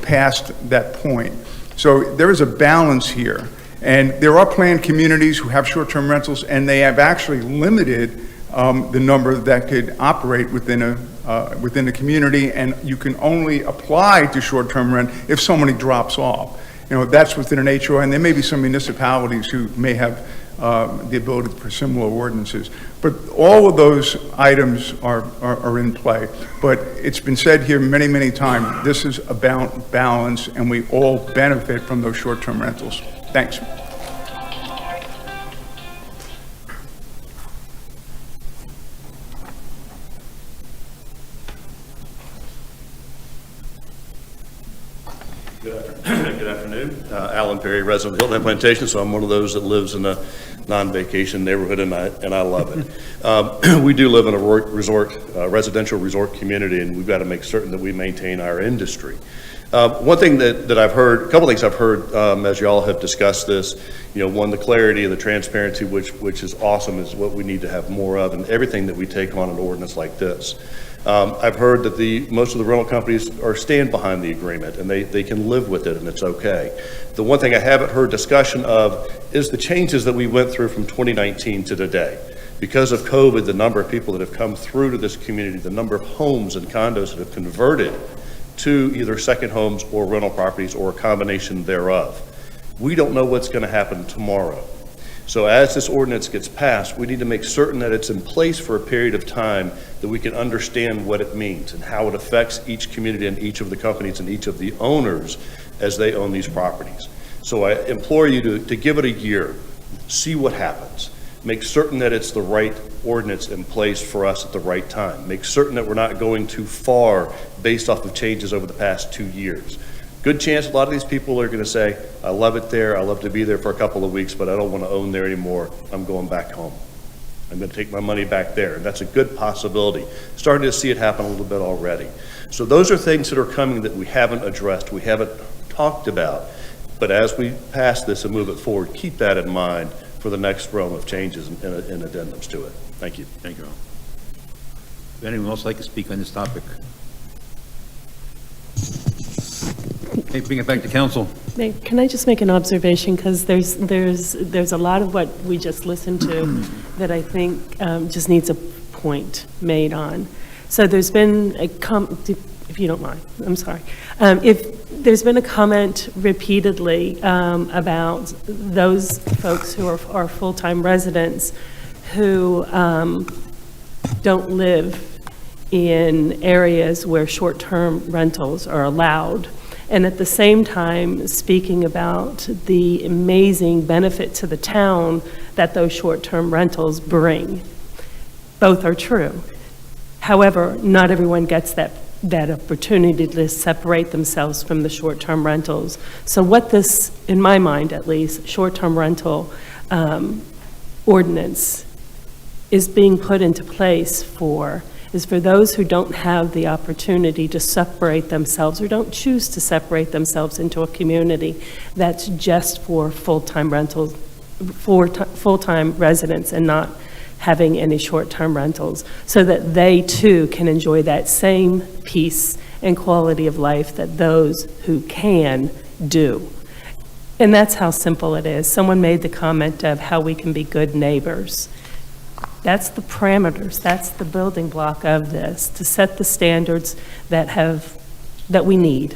past that point. So there is a balance here, and there are planned communities who have short-term rentals, and they have actually limited the number that could operate within a community, and you can only apply to short-term rent if somebody drops off. That's within an HOA, and there may be some municipalities who may have the ability for similar ordinances. But all of those items are in play. But it's been said here many, many times, this is about balance, and we all benefit from those short-term rentals. Thanks.
Good afternoon. Alan Perry, resident of Hilton Head Plantation, so I'm one of those that lives in a non-vacation neighborhood, and I love it. We do live in a residential resort community, and we've got to make certain that we maintain our industry. One thing that I've heard, a couple things I've heard as y'all have discussed this, one, the clarity and the transparency, which is awesome, is what we need to have more of in everything that we take on an ordinance like this. I've heard that most of the rental companies stand behind the agreement, and they can live with it, and it's okay. The one thing I haven't heard discussion of is the changes that we went through from 2019 to today. Because of COVID, the number of people that have come through to this community, the number of homes and condos that have converted to either second homes or rental properties or a combination thereof. We don't know what's going to happen tomorrow. So as this ordinance gets passed, we need to make certain that it's in place for a period of time that we can understand what it means and how it affects each community and each of the companies and each of the owners as they own these properties. So I implore you to give it a year, see what happens. Make certain that it's the right ordinance in place for us at the right time. Make certain that we're not going too far based off of changes over the past 2 years. Good chance a lot of these people are going to say, I love it there, I love to be there for a couple of weeks, but I don't want to own there anymore. I'm going back home. I'm going to take my money back there. And that's a good possibility. Starting to see it happen a little bit already. So those are things that are coming that we haven't addressed, we haven't talked about. But as we pass this and move it forward, keep that in mind for the next realm of changes and addendums to it. Thank you.
Thank you, Al. Would anyone else like to speak on this topic? Okay, bring it back to council.
Can I just make an observation? Because there's a lot of what we just listened to that I think just needs a point made on. So there's been if you don't mind, I'm sorry. If there's been a comment repeatedly about those folks who are full-time residents who don't live in areas where short-term rentals are allowed. and at the same time speaking about the amazing benefit to the town that those short-term rentals bring. Both are true. However, not everyone gets that opportunity to separate themselves from the short-term rentals. So what this, in my mind at least, short-term rental ordinance is being put into place for is for those who don't have the opportunity to separate themselves or don't choose to separate themselves into a community that's just for full-time rentals, for full-time residents and not having any short-term rentals, so that they too can enjoy that same peace and quality of life that those who can do. And that's how simple it is. Someone made the comment of how we can be good neighbors. That's the parameters, that's the building block of this, to set the standards that we need,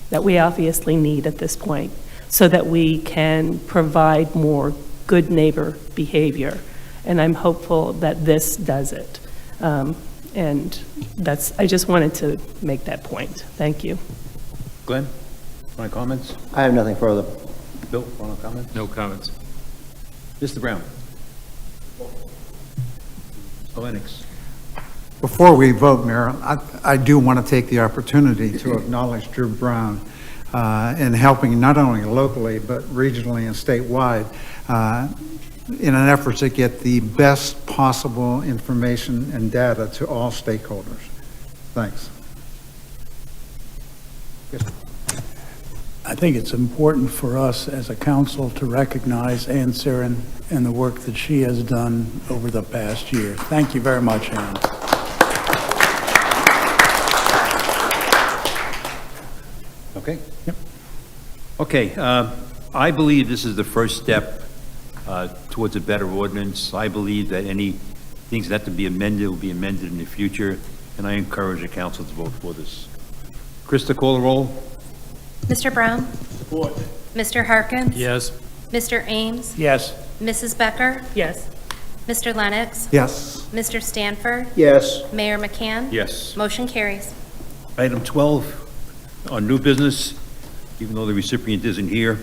that we obviously need at this point, so that we can provide more good neighbor behavior. And I'm hopeful that this does it. And I just wanted to make that point. Thank you.
Glenn, any comments?
I have nothing further.
Bill, final comments?
No comments.
Mr. Brown? Lennox?
Before we vote, Mayor, I do want to take the opportunity to acknowledge Drew Brown in helping not only locally, but regionally and statewide in an effort to get the best possible information and data to all stakeholders. Thanks.
I think it's important for us as a council to recognize Ann Siren and the work that she has done over the past year. Thank you very much, Ann.
Okay.
Yep.
Okay, I believe this is the first step towards a better ordinance. I believe that any things that have to be amended will be amended in the future, and I encourage the council to vote for this. Krista, call the roll.
Mr. Brown?
Support.
Mr. Harkins?
Yes.
Mr. Ames?
Yes.
Mrs. Becker?
Yes.
Mr. Lennox?
Yes.
Mr. Stanford?
Yes.
Mayor McCann?
Yes.
Motion carries.
Item 12, on new business, even though the recipient isn't here,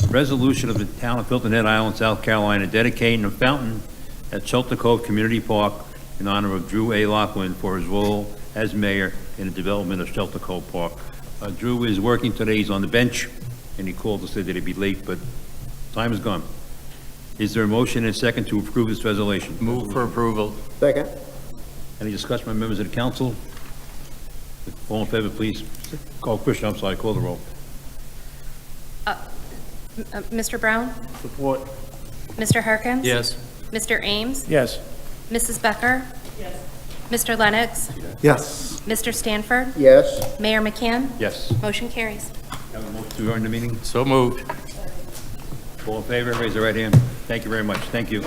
resolution of the town of Hilton Head Island, South Carolina, dedicating a fountain at Shelter Cove Community Park in honor of Drew A. Loughlin for his role as mayor in the development of Shelter Cove Park. Drew is working today, he's on the bench, and he called to say that he'd be late, but time is gone. Is there a motion and a second to approve this resolution?
Move for approval.
Second.
Any discussion by members of the council? All in favor, please. Call Christian, I'm sorry, call the roll.
Mr. Brown?
Support.
Mr. Harkins?
Yes.
Mr. Ames?
Yes.
Mrs. Becker? Yes. Mr. Lennox?
Yes.
Mr. Stanford?
Yes.
Mayor McCann?
Yes.
Motion carries.
Have a motion to adjourn the meeting?
So moved.
All in favor, raise your right hand. Thank you very much. Thank you.